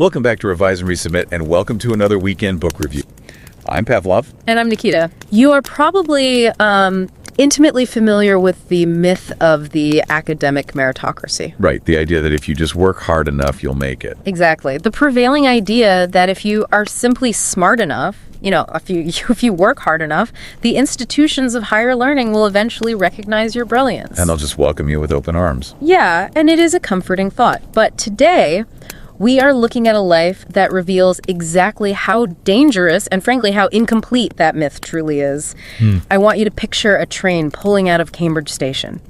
Welcome back to Revise and Resubmit, and welcome to another weekend book review. I'm Pavlov. And I'm Nikita. You are probably intimately familiar with the myth of the academic meritocracy. Right, the idea that if you just work hard enough, you'll make it. Exactly. The prevailing idea that if you are simply smart enough, if you work hard enough, the institutions of higher learning will eventually recognize your brilliance. And they'll just welcome you with open arms. Yeah, and it is a comforting thought. But today, we are looking at a life that reveals exactly how dangerous and frankly how incomplete that myth truly is. I want you to picture a train pulling out of Cambridge Station.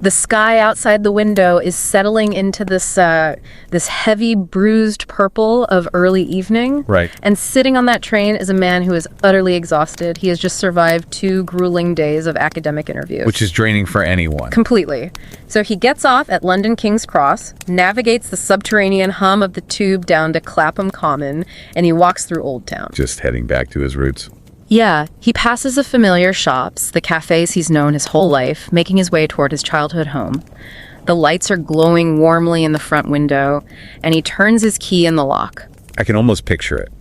The sky outside the window is settling into this heavy, bruised purple of early evening. Right. And sitting on that train is a man who is utterly exhausted. He has just survived 2 grueling days of academic interviews. Which is draining for anyone. Completely. So he gets off at London King's Cross, navigates the subterranean hum of the tube down to Clapham Common, and he walks through Old Town. Just heading back to his roots. Yeah, he passes the familiar shops, the cafes he's known his whole life, making his way toward his childhood home. The lights are glowing warmly in the front window, and he turns his key in the lock. I can almost picture it.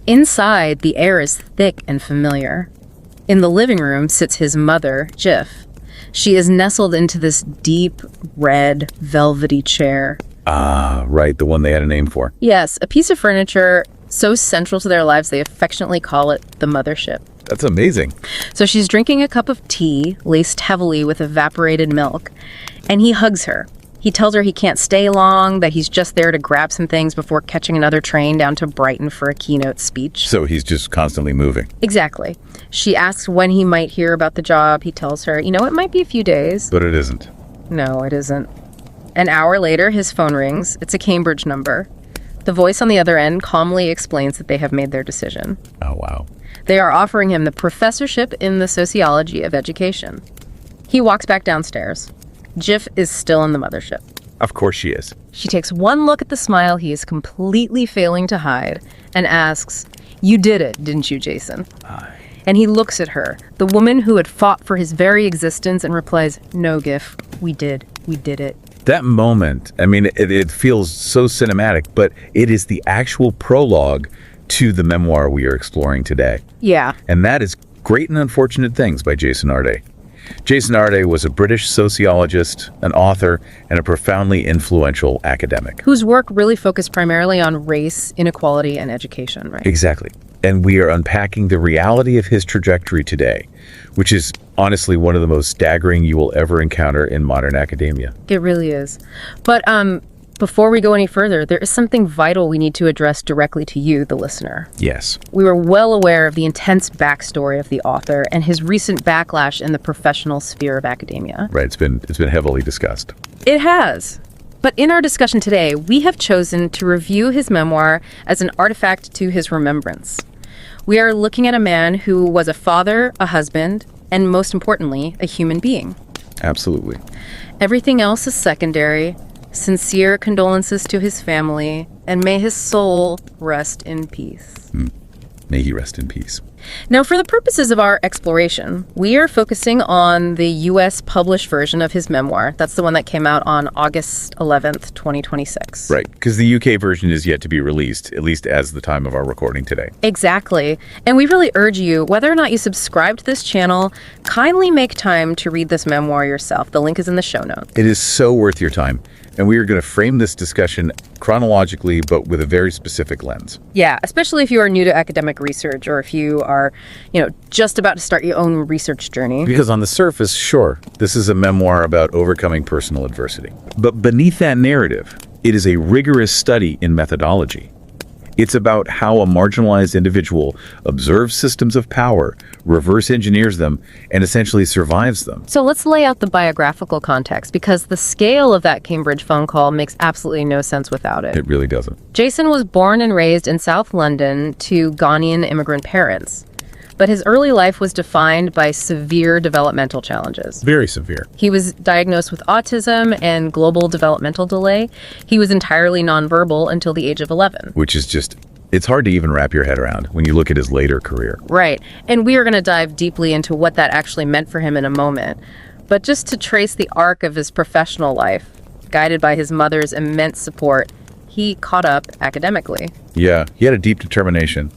Inside, the air is thick and familiar. In the living room sits his mother, Giff. She is nestled into this deep, red, velvety chair. Ah, right, the one they had a name for. Yes, a piece of furniture so central to their lives they affectionately call it the mothership. That's amazing. So she's drinking a cup of tea, laced heavily with evaporated milk, and he hugs her. He tells her he can't stay long, that he's just there to grab some things before catching another train down to Brighton for a keynote speech. So he's just constantly moving. Exactly. She asks when he might hear about the job. He tells her, it might be a few days. But it isn't. No, it isn't. An hour later, his phone rings. It's a Cambridge number. The voice on the other end calmly explains that they have made their decision. Oh, wow. They are offering him the professorship in the sociology of education. He walks back downstairs. Giff is still in the mothership. Of course she is. She takes one look at the smile he is completely failing to hide and asks, "You did it, didn't you, Jason?" And he looks at her, the woman who had fought for his very existence, and replies, "No, Giff, we did it." That moment, it feels so cinematic, but it is the actual prologue to the memoir we are exploring today. Yeah. And that is Great and Unfortunate Things by Jason Arday. Jason Arday was a British sociologist, an author, and a profoundly influential academic. Whose work really focused primarily on race, inequality, and education, right? Exactly. And we are unpacking the reality of his trajectory today, which is honestly one of the most staggering you will ever encounter in modern academia. It really is. But before we go any further, there is something vital we need to address directly to you, the listener. Yes. We were well aware of the intense backstory of the author and his recent backlash in the professional sphere of academia. Right, it's been heavily discussed. It has. But in our discussion today, we have chosen to review his memoir as an artifact to his remembrance. We are looking at a man who was a father, a husband, and most importantly, a human being. Absolutely. Everything else is secondary. Sincere condolences to his family, and may his soul rest in peace. May he rest in peace. Now, for the purposes of our exploration, we are focusing on the U.S. published version of his memoir. That's the one that came out on August 11th, 2026. Right, because the UK version is yet to be released, at least as the time of our recording today. Exactly. And we really urge you, whether or not you subscribe to this channel, kindly make time to read this memoir yourself. The link is in the show notes. It is so worth your time. And we are going to frame this discussion chronologically, but with a very specific lens. Yeah, especially if you are new to academic research or if you are, just about to start your own research journey. Because on the surface, sure, this is a memoir about overcoming personal adversity. But beneath that narrative, it is a rigorous study in methodology. It's about how a marginalized individual observes systems of power, reverse engineers them, and essentially survives them. So let's lay out the biographical context, because the scale of that Cambridge phone call makes absolutely no sense without it. It really doesn't. Jason was born and raised in South London to Ghanaian immigrant parents. But his early life was defined by severe developmental challenges. Very severe. He was diagnosed with autism and global developmental delay. He was entirely nonverbal until the age of 11. Which is just, it's hard to even wrap your head around when you look at his later career. Right. And we are going to dive deeply into what that actually meant for him in a moment. But just to trace the arc of his professional life, guided by his mother's immense support, he caught up academically. Yeah, he had a deep determination.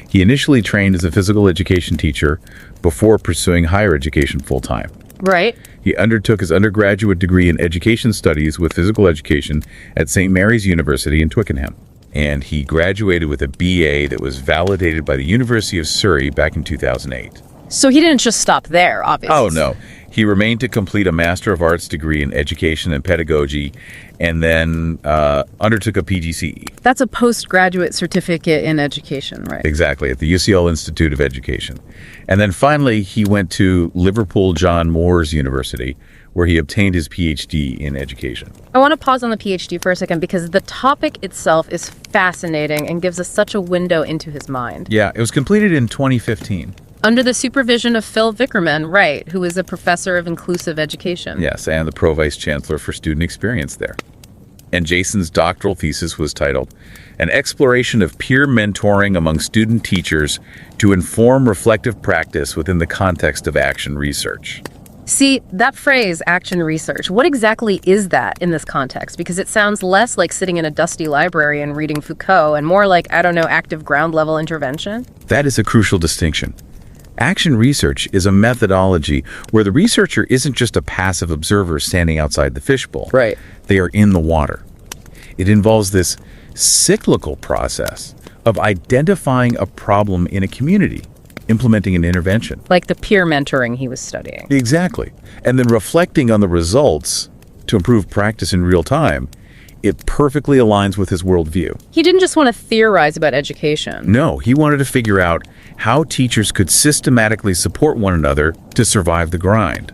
He initially trained as a physical education teacher before pursuing higher education full-time. Right. He undertook his undergraduate degree in education studies with physical education at St. Mary's University in Twickenham. And he graduated with a BA that was validated by the University of Surrey back in 2008. So he didn't just stop there, obviously. Oh, no. He remained to complete a Master of Arts degree in education and pedagogy, and then undertook a PGCE. That's a postgraduate certificate in education, right? Exactly, at the UCL Institute of Education. And then finally, he went to Liverpool John Moores University, where he obtained his PhD in education. I want to pause on the PhD for a second because the topic itself is fascinating and gives us such a window into his mind. Yeah, it was completed in 2015. Under the supervision of Phil Vickerman, right, who is a professor of inclusive education. Yes, and the Pro-Vice Chancellor for Student Experience there. And Jason's doctoral thesis was titled, An Exploration of Peer Mentoring Among Student Teachers to Inform Reflective Practice Within the Context of Action Research. See, that phrase, action research, what exactly is that in this context? Because it sounds less like sitting in a dusty library and reading Foucault and more like, I don't know, active ground-level intervention? That is a crucial distinction. Action research is a methodology where the researcher isn't just a passive observer standing outside the fishbowl. Right. They are in the water. It involves this cyclical process of identifying a problem in a community, implementing an intervention. Like the peer mentoring he was studying. Exactly. And then reflecting on the results to improve practice in real time. It perfectly aligns with his worldview. He didn't just want to theorize about education. No, he wanted to figure out how teachers could systematically support one another to survive the grind.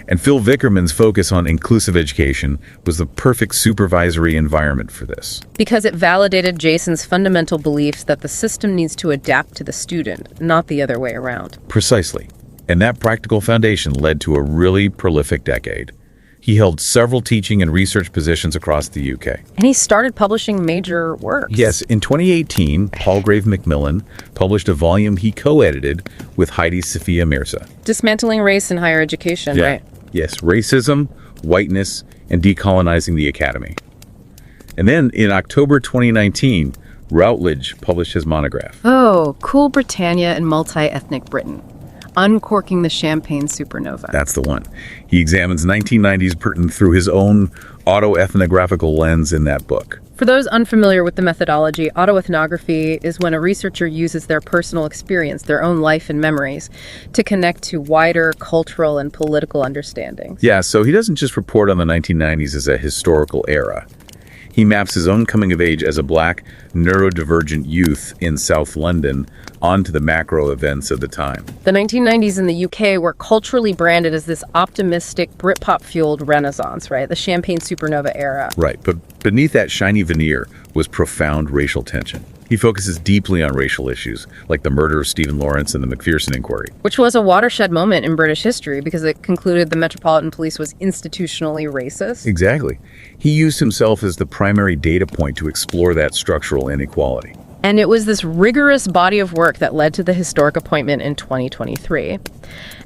And Phil Vickerman's focus on inclusive education was the perfect supervisory environment for this. Because it validated Jason's fundamental beliefs that the system needs to adapt to the student, not the other way around. Precisely. And that practical foundation led to a really prolific decade. He held several teaching and research positions across the UK. And he started publishing major works. Yes, in 2018, Palgrave Macmillan published a volume he co-edited with Heidi Sophia Mirza. Dismantling race in higher education, right? Yes, racism, whiteness, and decolonizing the academy. And then in October 2019, Routledge published his monograph. Oh, Cool Britannia and Multi-Ethnic Britain. Uncorking the Champagne Supernova. That's the one. He examines 1990s Britain through his own autoethnographical lens in that book. For those unfamiliar with the methodology, autoethnography is when a researcher uses their personal experience, their own life and memories, to connect to wider cultural and political understandings. Yeah, so he doesn't just report on the 1990s as a historical era. He maps his own coming of age as a black, neurodivergent youth in South London onto the macro events of the time. The 1990s in the UK were culturally branded as this optimistic, Britpop-fueled renaissance, right? The Champagne Supernova era. Right, but beneath that shiny veneer was profound racial tension. He focuses deeply on racial issues, like the murder of Stephen Lawrence and the Macpherson Inquiry. Which was a watershed moment in British history because it concluded the Metropolitan Police was institutionally racist. Exactly. He used himself as the primary data point to explore that structural inequality. And it was this rigorous body of work that led to the historic appointment in 2023.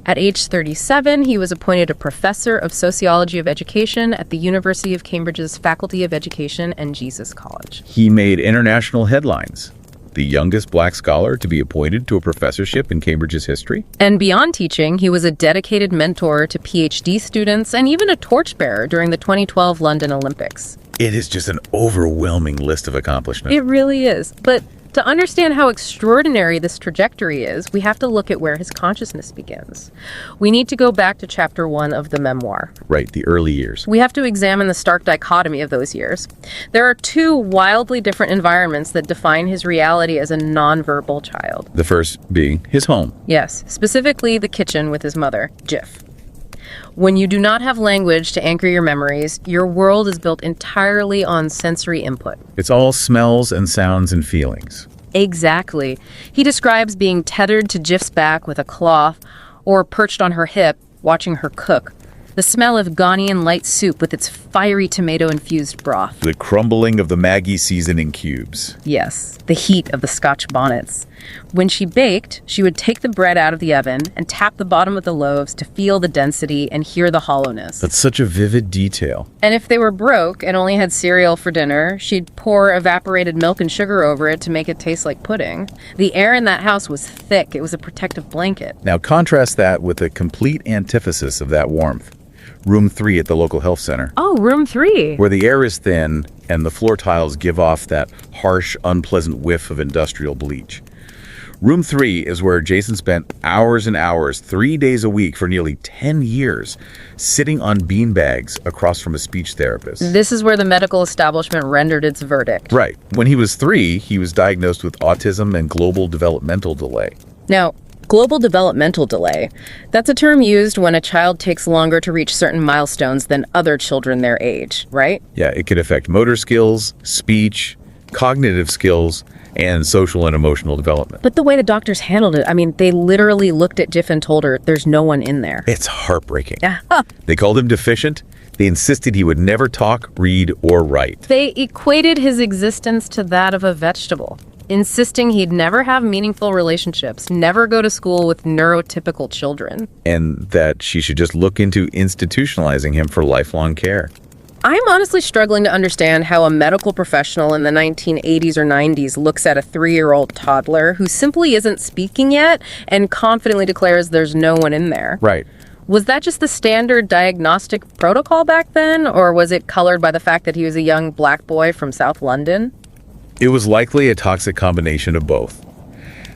At age 37, he was appointed a professor of sociology of education at the University of Cambridge's Faculty of Education and Jesus College. He made international headlines. The youngest black scholar to be appointed to a professorship in Cambridge's history. And beyond teaching, he was a dedicated mentor to PhD students and even a torchbearer during the 2012 London Olympics. It is just an overwhelming list of accomplishments. It really is. But to understand how extraordinary this trajectory is, we have to look at where his consciousness begins. We need to go back to chapter 1 of the memoir. Right, the early years. We have to examine the stark dichotomy of those years. There are two wildly different environments that define his reality as a nonverbal child. The first being his home. Yes, specifically the kitchen with his mother, Giff. When you do not have language to anchor your memories, your world is built entirely on sensory input. It's all smells and sounds and feelings. Exactly. He describes being tethered to Giff's back with a cloth or perched on her hip, watching her cook. The smell of Ghanaian light soup with its fiery tomato-infused broth. The crumbling of the Maggi seasoning cubes. Yes, the heat of the Scotch bonnets. When she baked, she would take the bread out of the oven and tap the bottom of the loaves to feel the density and hear the hollowness. That's such a vivid detail. And if they were broke and only had cereal for dinner, she'd pour evaporated milk and sugar over it to make it taste like pudding. The air in that house was thick. It was a protective blanket. Now contrast that with a complete antithesis of that warmth. Room 3 at the local health center. Oh, room 3. Where the air is thin and the floor tiles give off that harsh, unpleasant whiff of industrial bleach. Room 3 is where Jason spent hours and hours, 3 days a week for nearly 10 years, sitting on beanbags across from a speech therapist. This is where the medical establishment rendered its verdict. Right. When he was 3, he was diagnosed with autism and global developmental delay. Now, global developmental delay, that's a term used when a child takes longer to reach certain milestones than other children their age, right? Yeah, it could affect motor skills, speech, cognitive skills, and social and emotional development. But the way the doctors handled it, I mean, they literally looked at Giff and told her there's no one in there. It's heartbreaking. Yeah. They called him deficient. They insisted he would never talk, read, or write. They equated his existence to that of a vegetable, insisting he'd never have meaningful relationships, never go to school with neurotypical children. And that she should just look into institutionalizing him for lifelong care. I'm honestly struggling to understand how a medical professional in the 1980s or 90s looks at a 3-year-old toddler who simply isn't speaking yet and confidently declares there's no one in there. Right. Was that just the standard diagnostic protocol back then, or was it colored by the fact that he was a young black boy from South London? It was likely a toxic combination of both.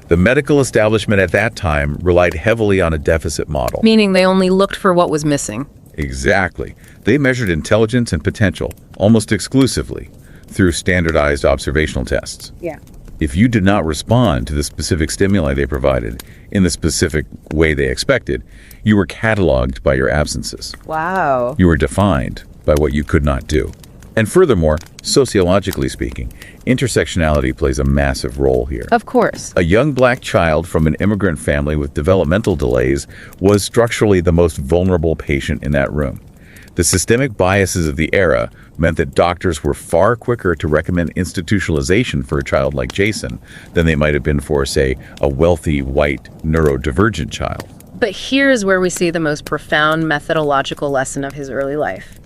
The medical establishment at that time relied heavily on a deficit model. Meaning they only looked for what was missing. Exactly. They measured intelligence and potential almost exclusively through standardized observational tests. Yeah. If you did not respond to the specific stimuli they provided in the specific way they expected, you were cataloged by your absences. Wow. You were defined by what you could not do. And furthermore, sociologically speaking, intersectionality plays a massive role here. Of course. A young black child from an immigrant family with developmental delays was structurally the most vulnerable patient in that room. The systemic biases of the era meant that doctors were far quicker to recommend institutionalization for a child like Jason than they might have been for, say, a wealthy, white, neurodivergent child. But here's where we see the most profound methodological lesson of his early life.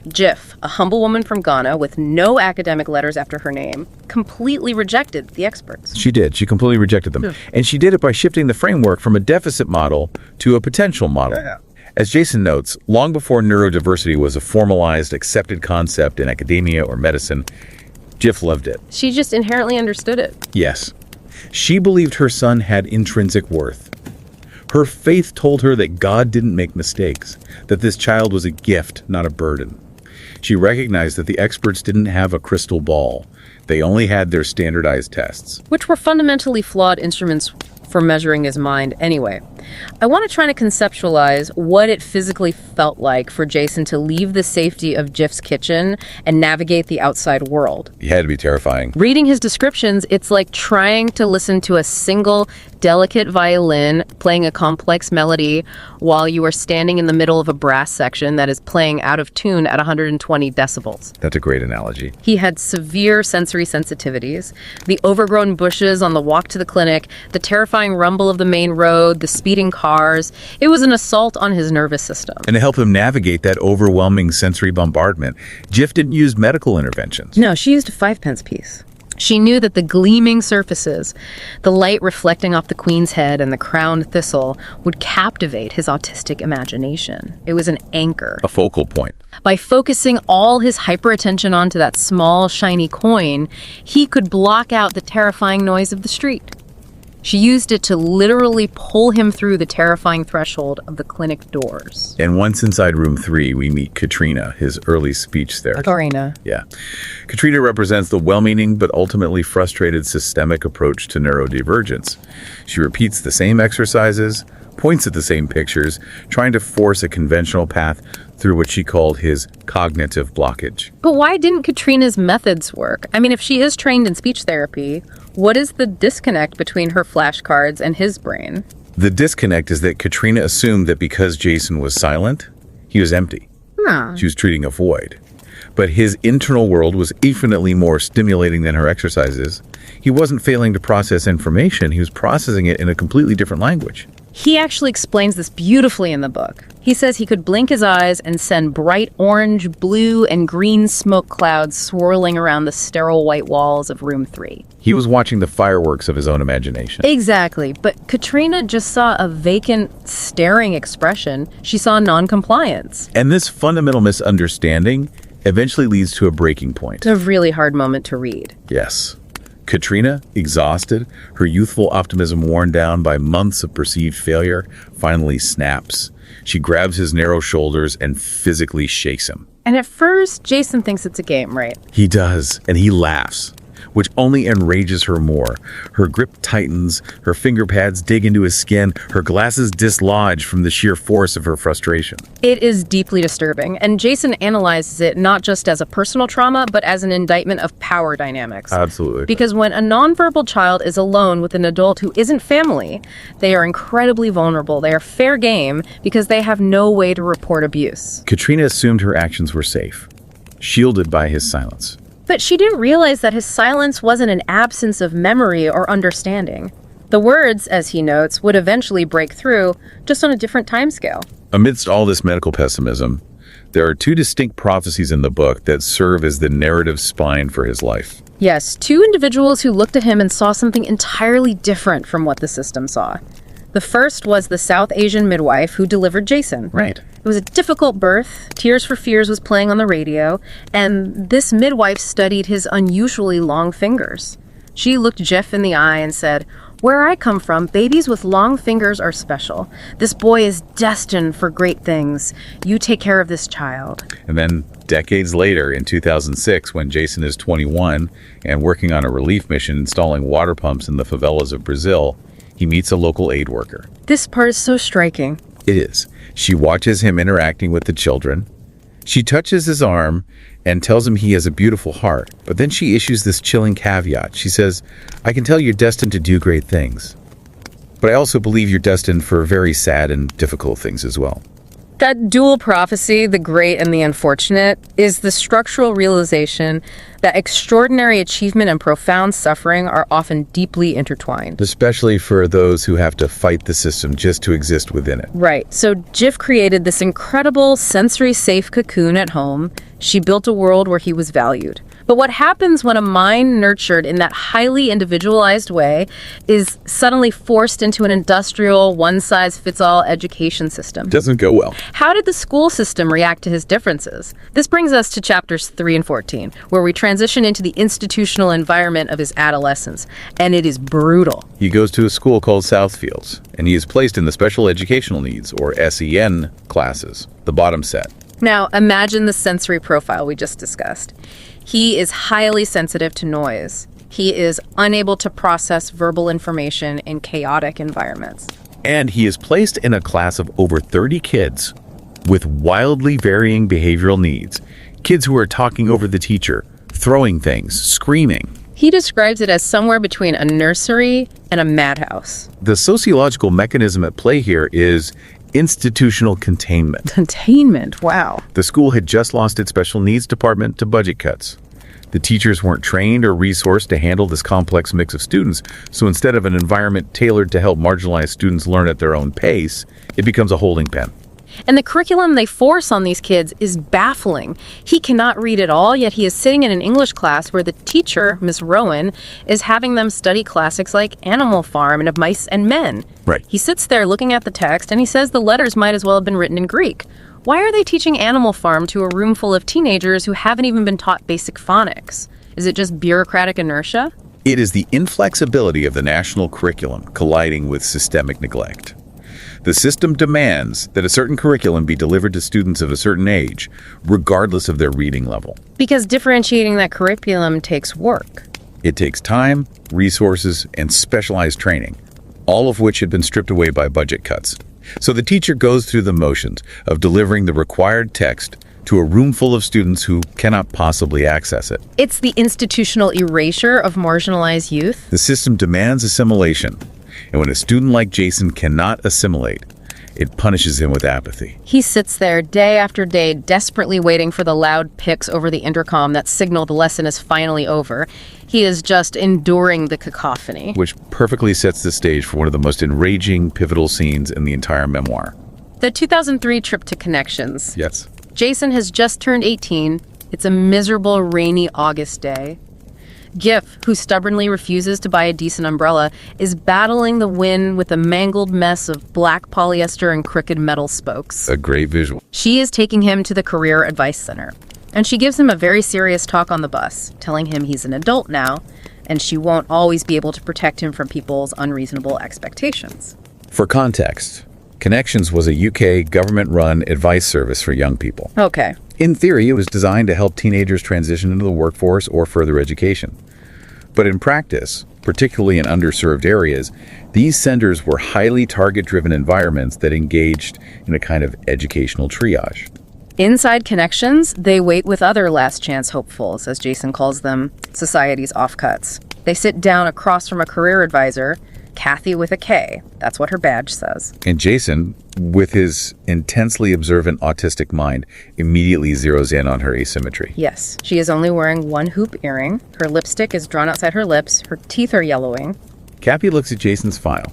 Giff, a humble woman from Ghana with no academic letters after her name, completely rejected the experts. She did. She completely rejected them. And she did it by shifting the framework from a deficit model to a potential model. As Jason notes, long before neurodiversity was a formalized, accepted concept in academia or medicine, Giff loved it. She just inherently understood it. Yes. She believed her son had intrinsic worth. Her faith told her that God didn't make mistakes, that this child was a gift, not a burden. She recognized that the experts didn't have a crystal ball. They only had their standardized tests. Which were fundamentally flawed instruments for measuring his mind anyway. I want to try to conceptualize what it physically felt like for Jason to leave the safety of Giff's kitchen and navigate the outside world. It had to be terrifying. Reading his descriptions, it's like trying to listen to a single, delicate violin playing a complex melody while you are standing in the middle of a brass section that is playing out of tune at 120 decibels. That's a great analogy. He had severe sensory sensitivities. The overgrown bushes on the walk to the clinic, the terrifying rumble of the main road, the speeding cars. It was an assault on his nervous system. And to help him navigate that overwhelming sensory bombardment, Giff didn't use medical interventions. No, she used a 5-pence piece. She knew that the gleaming surfaces, the light reflecting off the queen's head and the crowned thistle, would captivate his autistic imagination. It was an anchor. A focal point. By focusing all his hyperattention onto that small, shiny coin, he could block out the terrifying noise of the street. She used it to literally pull him through the terrifying threshold of the clinic doors. And once inside room 3, we meet Katrina, his early speech therapist. Karina. Yeah. Katrina represents the well-meaning but ultimately frustrated systemic approach to neurodivergence. She repeats the same exercises, points at the same pictures, trying to force a conventional path through what she called his cognitive blockage. But why didn't Katrina's methods work? I mean, if she is trained in speech therapy, what is the disconnect between her flashcards and his brain? The disconnect is that Katrina assumed that because Jason was silent, He was empty. She was treating a void. But his internal world was infinitely more stimulating than her exercises. He wasn't failing to process information. He was processing it in a completely different language. He actually explains this beautifully in the book. He says he could blink his eyes and send bright orange, blue, and green smoke clouds swirling around the sterile white walls of room 3. He was watching the fireworks of his own imagination. Exactly, but Katrina just saw a vacant, staring expression. She saw non-compliance. And this fundamental misunderstanding eventually leads to a breaking point. It's a really hard moment to read. Yes. Katrina, exhausted, her youthful optimism worn down by months of perceived failure, finally snaps. She grabs his narrow shoulders and physically shakes him. And at first, Jason thinks it's a game, right? He does, and he laughs, which only enrages her more. Her grip tightens, her finger pads dig into his skin, her glasses dislodge from the sheer force of her frustration. It is deeply disturbing, and Jason analyzes it not just as a personal trauma, but as an indictment of power dynamics. Absolutely. Because when a nonverbal child is alone with an adult who isn't family, they are incredibly vulnerable. They are fair game because they have no way to report abuse. Katrina assumed her actions were safe, shielded by his silence. But she didn't realize that his silence wasn't an absence of memory or understanding. The words, as he notes, would eventually break through, just on a different timescale. Amidst all this medical pessimism, there are two distinct prophecies in the book that serve as the narrative spine for his life. Yes, two individuals who looked at him and saw something entirely different from what the system saw. The first was the South Asian midwife who delivered Jason. Right. It was a difficult birth. Tears for Fears was playing on the radio, and this midwife studied his unusually long fingers. She looked Giff in the eye and said, "Where I come from, babies with long fingers are special. This boy is destined for great things. You take care of this child." And then decades later, in 2006, when Jason is 21 and working on a relief mission installing water pumps in the favelas of Brazil, he meets a local aid worker. This part is so striking. It is. She watches him interacting with the children. She touches his arm and tells him he has a beautiful heart. But then she issues this chilling caveat. She says, "I can tell you're destined to do great things. But I also believe you're destined for very sad and difficult things as well." That dual prophecy, the great and the unfortunate, is the structural realization that extraordinary achievement and profound suffering are often deeply intertwined. Especially for those who have to fight the system just to exist within it. Right. So Giff created this incredible sensory-safe cocoon at home. She built a world where he was valued. But what happens when a mind nurtured in that highly individualized way is suddenly forced into an industrial, one-size-fits-all education system? Doesn't go well. How did the school system react to his differences? This brings us to chapters 3 and 14, where we transition into the institutional environment of his adolescence, and it is brutal. He goes to a school called Southfields, and he is placed in the special educational needs, or SEN, classes, the bottom set. Now, imagine the sensory profile we just discussed. He is highly sensitive to noise. He is unable to process verbal information in chaotic environments. And he is placed in a class of over 30 kids with wildly varying behavioral needs. Kids who are talking over the teacher, throwing things, screaming. He describes it as somewhere between a nursery and a madhouse. The sociological mechanism at play here is institutional containment. Containment, wow. The school had just lost its special needs department to budget cuts. The teachers weren't trained or resourced to handle this complex mix of students, so instead of an environment tailored to help marginalized students learn at their own pace, it becomes a holding pen. And the curriculum they force on these kids is baffling. He cannot read at all, yet he is sitting in an English class where the teacher, Miss Rowan, is having them study classics like Animal Farm and Of Mice and Men. Right. He sits there looking at the text and he says the letters might as well have been written in Greek. Why are they teaching Animal Farm to a room full of teenagers who haven't even been taught basic phonics? Is it just bureaucratic inertia? It is the inflexibility of the national curriculum colliding with systemic neglect. The system demands that a certain curriculum be delivered to students of a certain age, regardless of their reading level. Because differentiating that curriculum takes work. It takes time, resources, and specialized training, all of which had been stripped away by budget cuts. So the teacher goes through the motions of delivering the required text to a room full of students who cannot possibly access it. It's the institutional erasure of marginalized youth. The system demands assimilation, and when a student like Jason cannot assimilate, It punishes him with apathy. He sits there day after day, desperately waiting for the loud picks over the intercom that signal the lesson is finally over. He is just enduring the cacophony. Which perfectly sets the stage for one of the most enraging, pivotal scenes in the entire memoir. The 2003 trip to Connections. Yes. Jason has just turned 18. It's a miserable, rainy August day. Giff, who stubbornly refuses to buy a decent umbrella, is battling the wind with a mangled mess of black polyester and crooked metal spokes. A great visual. She is taking him to the Career Advice Center, and she gives him a very serious talk on the bus, telling him he's an adult now, and she won't always be able to protect him from people's unreasonable expectations. For context, Connections was a UK government-run advice service for young people. Okay. In theory, it was designed to help teenagers transition into the workforce or further education. But in practice, particularly in underserved areas, these centers were highly target-driven environments that engaged in a kind of educational triage. Inside Connections, they wait with other last-chance hopefuls, as Jason calls them, society's offcuts. They sit down across from a career advisor, Kathy with a K. That's what her badge says. And Jason, with his intensely observant autistic mind, immediately zeroes in on her asymmetry. Yes, she is only wearing one hoop earring. Her lipstick is drawn outside her lips. Her teeth are yellowing. Kathy looks at Jason's file.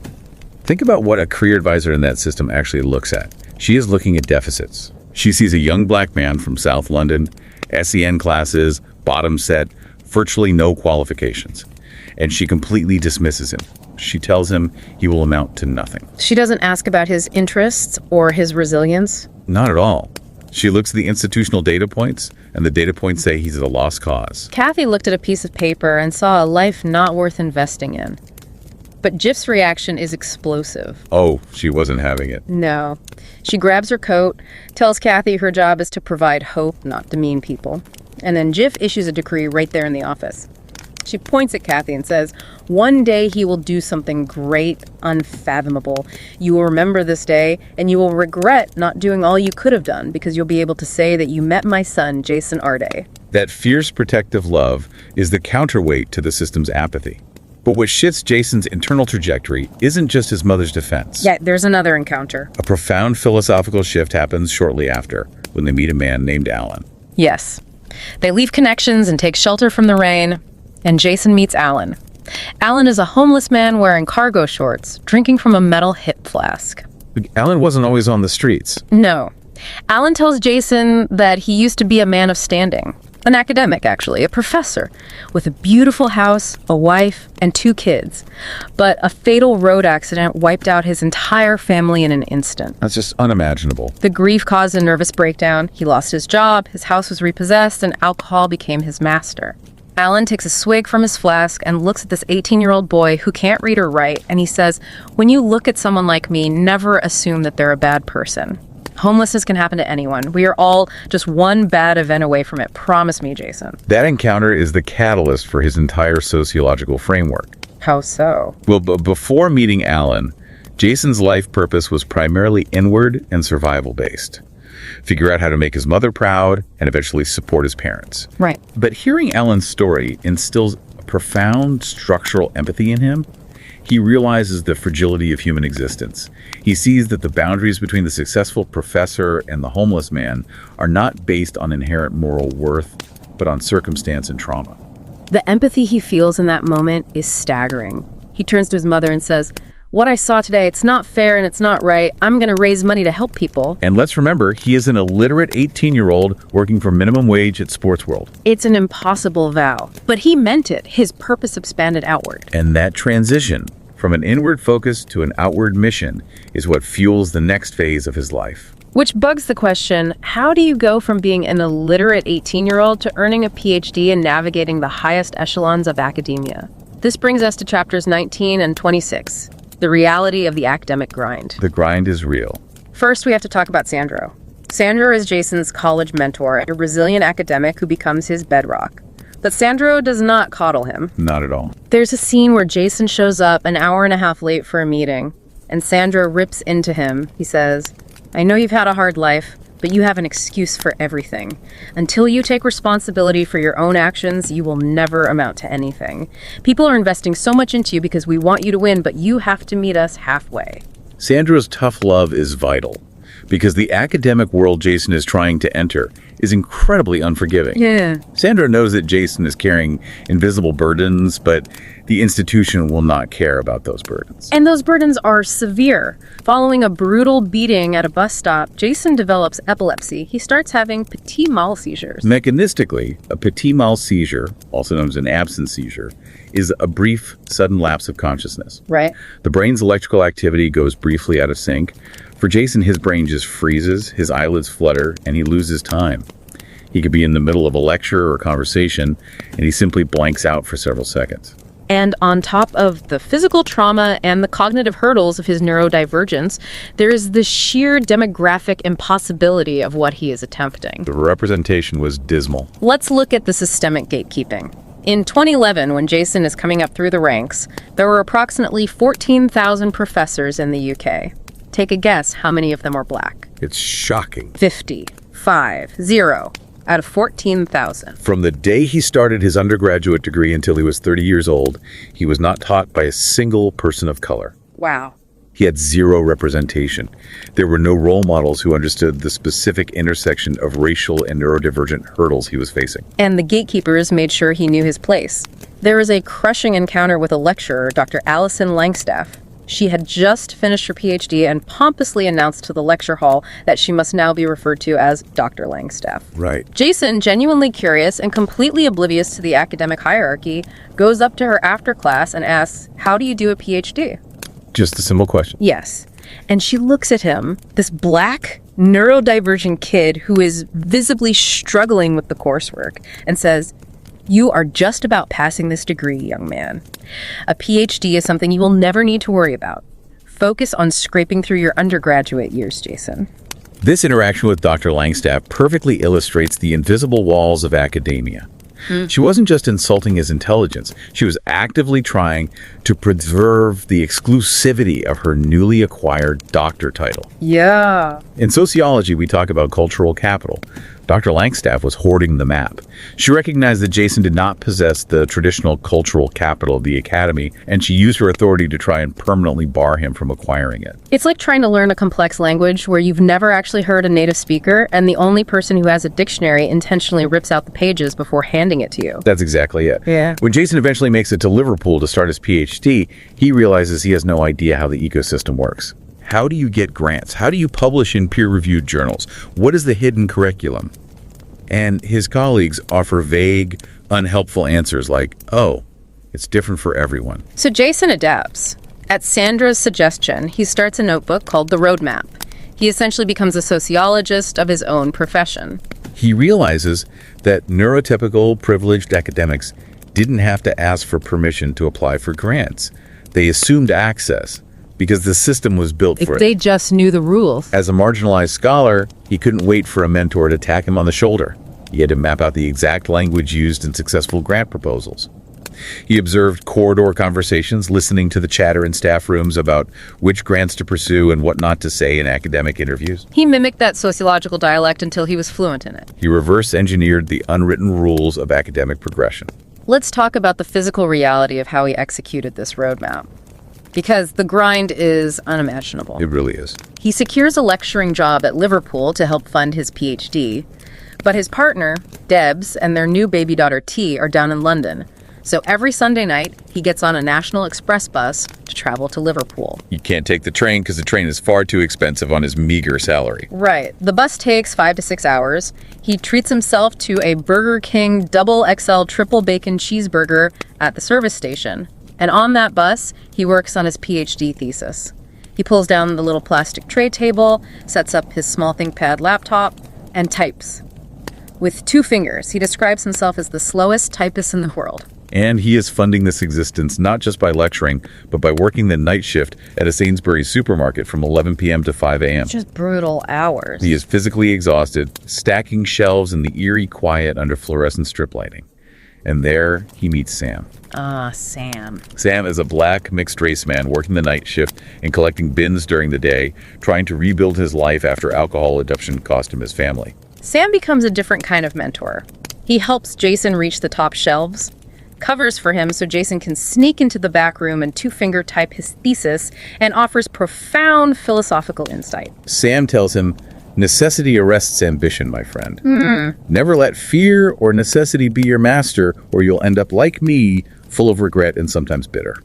Think about what a career advisor in that system actually looks at. She is looking at deficits. She sees a young black man from South London, SEN classes, bottom set, virtually no qualifications. And she completely dismisses him. She tells him he will amount to nothing. She doesn't ask about his interests or his resilience. Not at all. She looks at the institutional data points, and the data points say he's a lost cause. Kathy looked at a piece of paper and saw a life not worth investing in. But Giff's reaction is explosive. Oh, she wasn't having it. No. She grabs her coat, tells Kathy her job is to provide hope, not demean people. And then Giff issues a decree right there in the office. She points at Kathy and says, "One day he will do something great, unfathomable. You will remember this day, and you will regret not doing all you could have done because you'll be able to say that you met my son, Jason Arday." That fierce protective love is the counterweight to the system's apathy. But what shifts Jason's internal trajectory isn't just his mother's defense. Yeah, there's another encounter. A profound philosophical shift happens shortly after, when they meet a man named Alan. Yes. They leave Connections and take shelter from the rain, and Jason meets Alan. Alan is a homeless man wearing cargo shorts, drinking from a metal hip flask. Alan wasn't always on the streets. No. Alan tells Jason that he used to be a man of standing. An academic, actually, a professor, with a beautiful house, a wife, and 2 kids. But a fatal road accident wiped out his entire family in an instant. That's just unimaginable. The grief caused a nervous breakdown. He lost his job, his house was repossessed, and alcohol became his master. Alan takes a swig from his flask and looks at this 18-year-old boy who can't read or write, and he says, "When you look at someone like me, never assume that they're a bad person. Homelessness can happen to anyone. We are all just one bad event away from it. Promise me, Jason." That encounter is the catalyst for his entire sociological framework. How so? Well, before meeting Alan, Jason's life purpose was primarily inward and survival-based. Figure out how to make his mother proud and eventually support his parents. Right. But hearing Alan's story instills a profound structural empathy in him. He realizes the fragility of human existence. He sees that the boundaries between the successful professor and the homeless man are not based on inherent moral worth, but on circumstance and trauma. The empathy he feels in that moment is staggering. He turns to his mother and says, "What I saw today, it's not fair and it's not right. I'm going to raise money to help people." And let's remember, he is an illiterate 18-year-old working for minimum wage at Sports World. It's an impossible vow, but he meant it. His purpose expanded outward. And that transition from an inward focus to an outward mission is what fuels the next phase of his life. Which bugs the question, how do you go from being an illiterate 18-year-old to earning a PhD and navigating the highest echelons of academia? This brings us to chapters 19 and 26. The reality of the academic grind. The grind is real. First, we have to talk about Sandro. Sandro is Jason's college mentor, a resilient academic who becomes his bedrock. But Sandro does not coddle him. Not at all. There's a scene where Jason shows up an hour and a half late for a meeting, and Sandro rips into him. He says, "I know you've had a hard life, but you have an excuse for everything. Until you take responsibility for your own actions, you will never amount to anything. People are investing so much into you because we want you to win, but you have to meet us halfway." Sandra's tough love is vital because the academic world Jason is trying to enter is incredibly unforgiving. Yeah. Sandra knows that Jason is carrying invisible burdens, but the institution will not care about those burdens. And those burdens are severe. Following a brutal beating at a bus stop, Jason develops epilepsy. He starts having petit mal seizures. Mechanistically, a petit mal seizure, also known as an absence seizure, is a brief, sudden lapse of consciousness. Right. The brain's electrical activity goes briefly out of sync. For Jason, his brain just freezes, his eyelids flutter, and he loses time. He could be in the middle of a lecture or conversation, and he simply blanks out for several seconds. And on top of the physical trauma and the cognitive hurdles of his neurodivergence, there is the sheer demographic impossibility of what he is attempting. The representation was dismal. Let's look at the systemic gatekeeping. In 2011, when Jason is coming up through the ranks, there were approximately 14,000 professors in the UK. Take a guess how many of them are black. It's shocking. 50. 0 out of 14,000. From the day he started his undergraduate degree until he was 30 years old, he was not taught by a single person of color. Wow. He had zero representation. There were no role models who understood the specific intersection of racial and neurodivergent hurdles he was facing. And the gatekeepers made sure he knew his place. There was a crushing encounter with a lecturer, Dr. Alison Langstaff. She had just finished her PhD and pompously announced to the lecture hall that she must now be referred to as Dr. Langstaff. Right. Jason, genuinely curious and completely oblivious to the academic hierarchy, goes up to her after class and asks, "How do you do a PhD?" Just a simple question. Yes. And she looks at him, this black, neurodivergent kid who is visibly struggling with the coursework, and says, "You are just about passing this degree, young man. A PhD is something you will never need to worry about. Focus on scraping through your undergraduate years, Jason." This interaction with Dr. Langstaff perfectly illustrates the invisible walls of academia. She wasn't just insulting his intelligence. She was actively trying to preserve the exclusivity of her newly acquired doctor title. Yeah. In sociology, we talk about cultural capital. Dr. Langstaff was hoarding the map. She recognized that Jason did not possess the traditional cultural capital of the academy, and she used her authority to try and permanently bar him from acquiring it. It's like trying to learn a complex language where you've never actually heard a native speaker, and the only person who has a dictionary intentionally rips out the pages before handing it to you. That's exactly it. Yeah. When Jason eventually makes it to Liverpool to start his PhD, he realizes he has no idea how the ecosystem works. How do you get grants? How do you publish in peer-reviewed journals? What is the hidden curriculum? And his colleagues offer vague, unhelpful answers like, "Oh, it's different for everyone." So Jason adapts. At Sandra's suggestion, he starts a notebook called The Roadmap. He essentially becomes a sociologist of his own profession. He realizes that neurotypical privileged academics didn't have to ask for permission to apply for grants. They assumed access because the system was built for If it. they just knew the rules. As a marginalized scholar, he couldn't wait for a mentor to tap him on the shoulder. He had to map out the exact language used in successful grant proposals. He observed corridor conversations, listening to the chatter in staff rooms about which grants to pursue and what not to say in academic interviews. He mimicked that sociological dialect until he was fluent in it. He reverse engineered the unwritten rules of academic progression. Let's talk about the physical reality of how he executed this roadmap. Because the grind is unimaginable. It really is. He secures a lecturing job at Liverpool to help fund his PhD, but his partner, Debs, and their new baby daughter, T, are down in London. So every Sunday night, he gets on a National Express bus to travel to Liverpool. You can't take the train because the train is far too expensive on his meager salary. Right. The bus takes 5 to 6 hours. He treats himself to a Burger King double XL triple bacon cheeseburger at the service station. And on that bus, he works on his PhD thesis. He pulls down the little plastic tray table, sets up his small ThinkPad laptop, and types. With 2 fingers, he describes himself as the slowest typist in the world. And he is funding this existence not just by lecturing, but by working the night shift at a Sainsbury's supermarket from 11 p.m. to 5 a.m. Just brutal hours. He is physically exhausted, stacking shelves in the eerie quiet under fluorescent strip lighting. And there he meets Sam. Sam. Sam is a black mixed-race man working the night shift and collecting bins during the day, trying to rebuild his life after alcohol addiction cost him his family. Sam becomes a different kind of mentor. He helps Jason reach the top shelves. covers for him so Jason can sneak into the back room and two-finger type his thesis, and offers profound philosophical insight. Sam tells him, necessity arrests ambition, my friend. Never let fear or necessity be your master, or you'll end up like me, full of regret and sometimes bitter.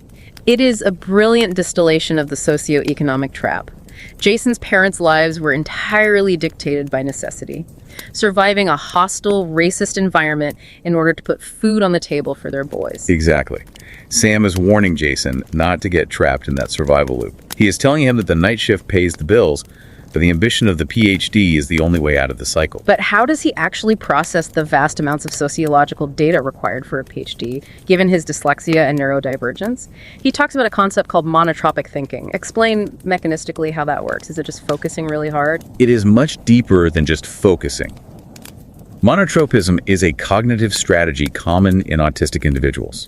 It is a brilliant distillation of the socioeconomic trap. Jason's parents' lives were entirely dictated by necessity, surviving a hostile, racist environment in order to put food on the table for their boys. Exactly. Sam is warning Jason not to get trapped in that survival loop. He is telling him that the night shift pays the bills, but the ambition of the PhD is the only way out of the cycle. But how does he actually process the vast amounts of sociological data required for a PhD, given his dyslexia and neurodivergence? He talks about a concept called monotropic thinking. Explain mechanistically how that works. Is it just focusing really hard? It is much deeper than just focusing. Monotropism is a cognitive strategy common in autistic individuals.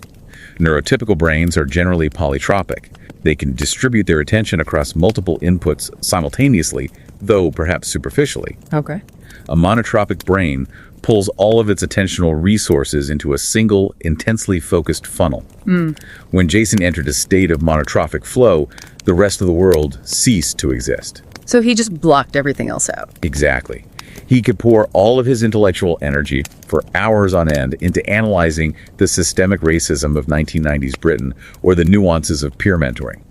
Neurotypical brains are generally polytropic. They can distribute their attention across multiple inputs simultaneously, though perhaps superficially. Okay. A monotropic brain pulls all of its attentional resources into a single, intensely focused funnel. When Jason entered a state of monotropic flow, the rest of the world ceased to exist. So he just blocked everything else out. Exactly. He could pour all of his intellectual energy for hours on end into analyzing the systemic racism of 1990s Britain or the nuances of peer mentoring.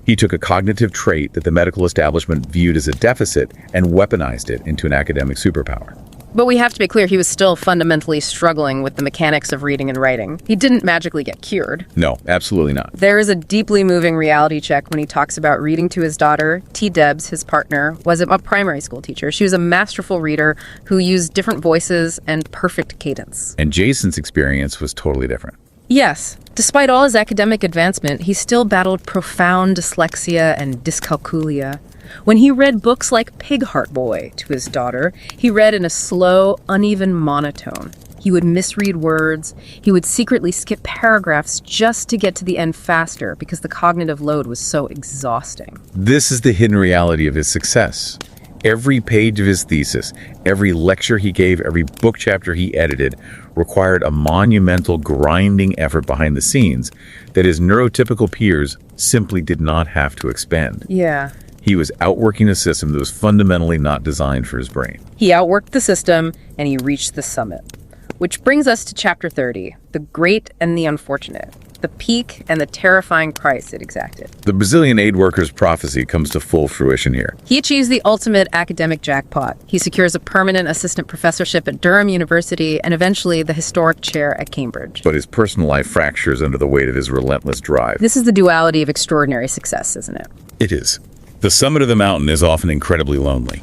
He took a cognitive trait that the medical establishment viewed as a deficit and weaponized it into an academic superpower. But we have to be clear, he was still fundamentally struggling with the mechanics of reading and writing. He didn't magically get cured. No, absolutely not. There is a deeply moving reality check when he talks about reading to his daughter. T. Debs, his partner, was a primary school teacher. She was a masterful reader who used different voices and perfect cadence. And Jason's experience was totally different. Yes. Despite all his academic advancement, he still battled profound dyslexia and dyscalculia. When he read books like Pig Heart Boy to his daughter, he read in a slow, uneven monotone. He would misread words. He would secretly skip paragraphs just to get to the end faster because the cognitive load was so exhausting. This is the hidden reality of his success. Every page of his thesis, every lecture he gave, every book chapter he edited required a monumental grinding effort behind the scenes that his neurotypical peers simply did not have to expend. Yeah. He was outworking a system that was fundamentally not designed for his brain. He outworked the system, and he reached the summit. Which brings us to chapter 30, the great and the unfortunate, the peak and the terrifying price it exacted. The Brazilian aid worker's prophecy comes to full fruition here. He achieves the ultimate academic jackpot. He secures a permanent assistant professorship at Durham University and eventually the historic chair at Cambridge. But his personal life fractures under the weight of his relentless drive. This is the duality of extraordinary success, isn't it? It is. The summit of the mountain is often incredibly lonely.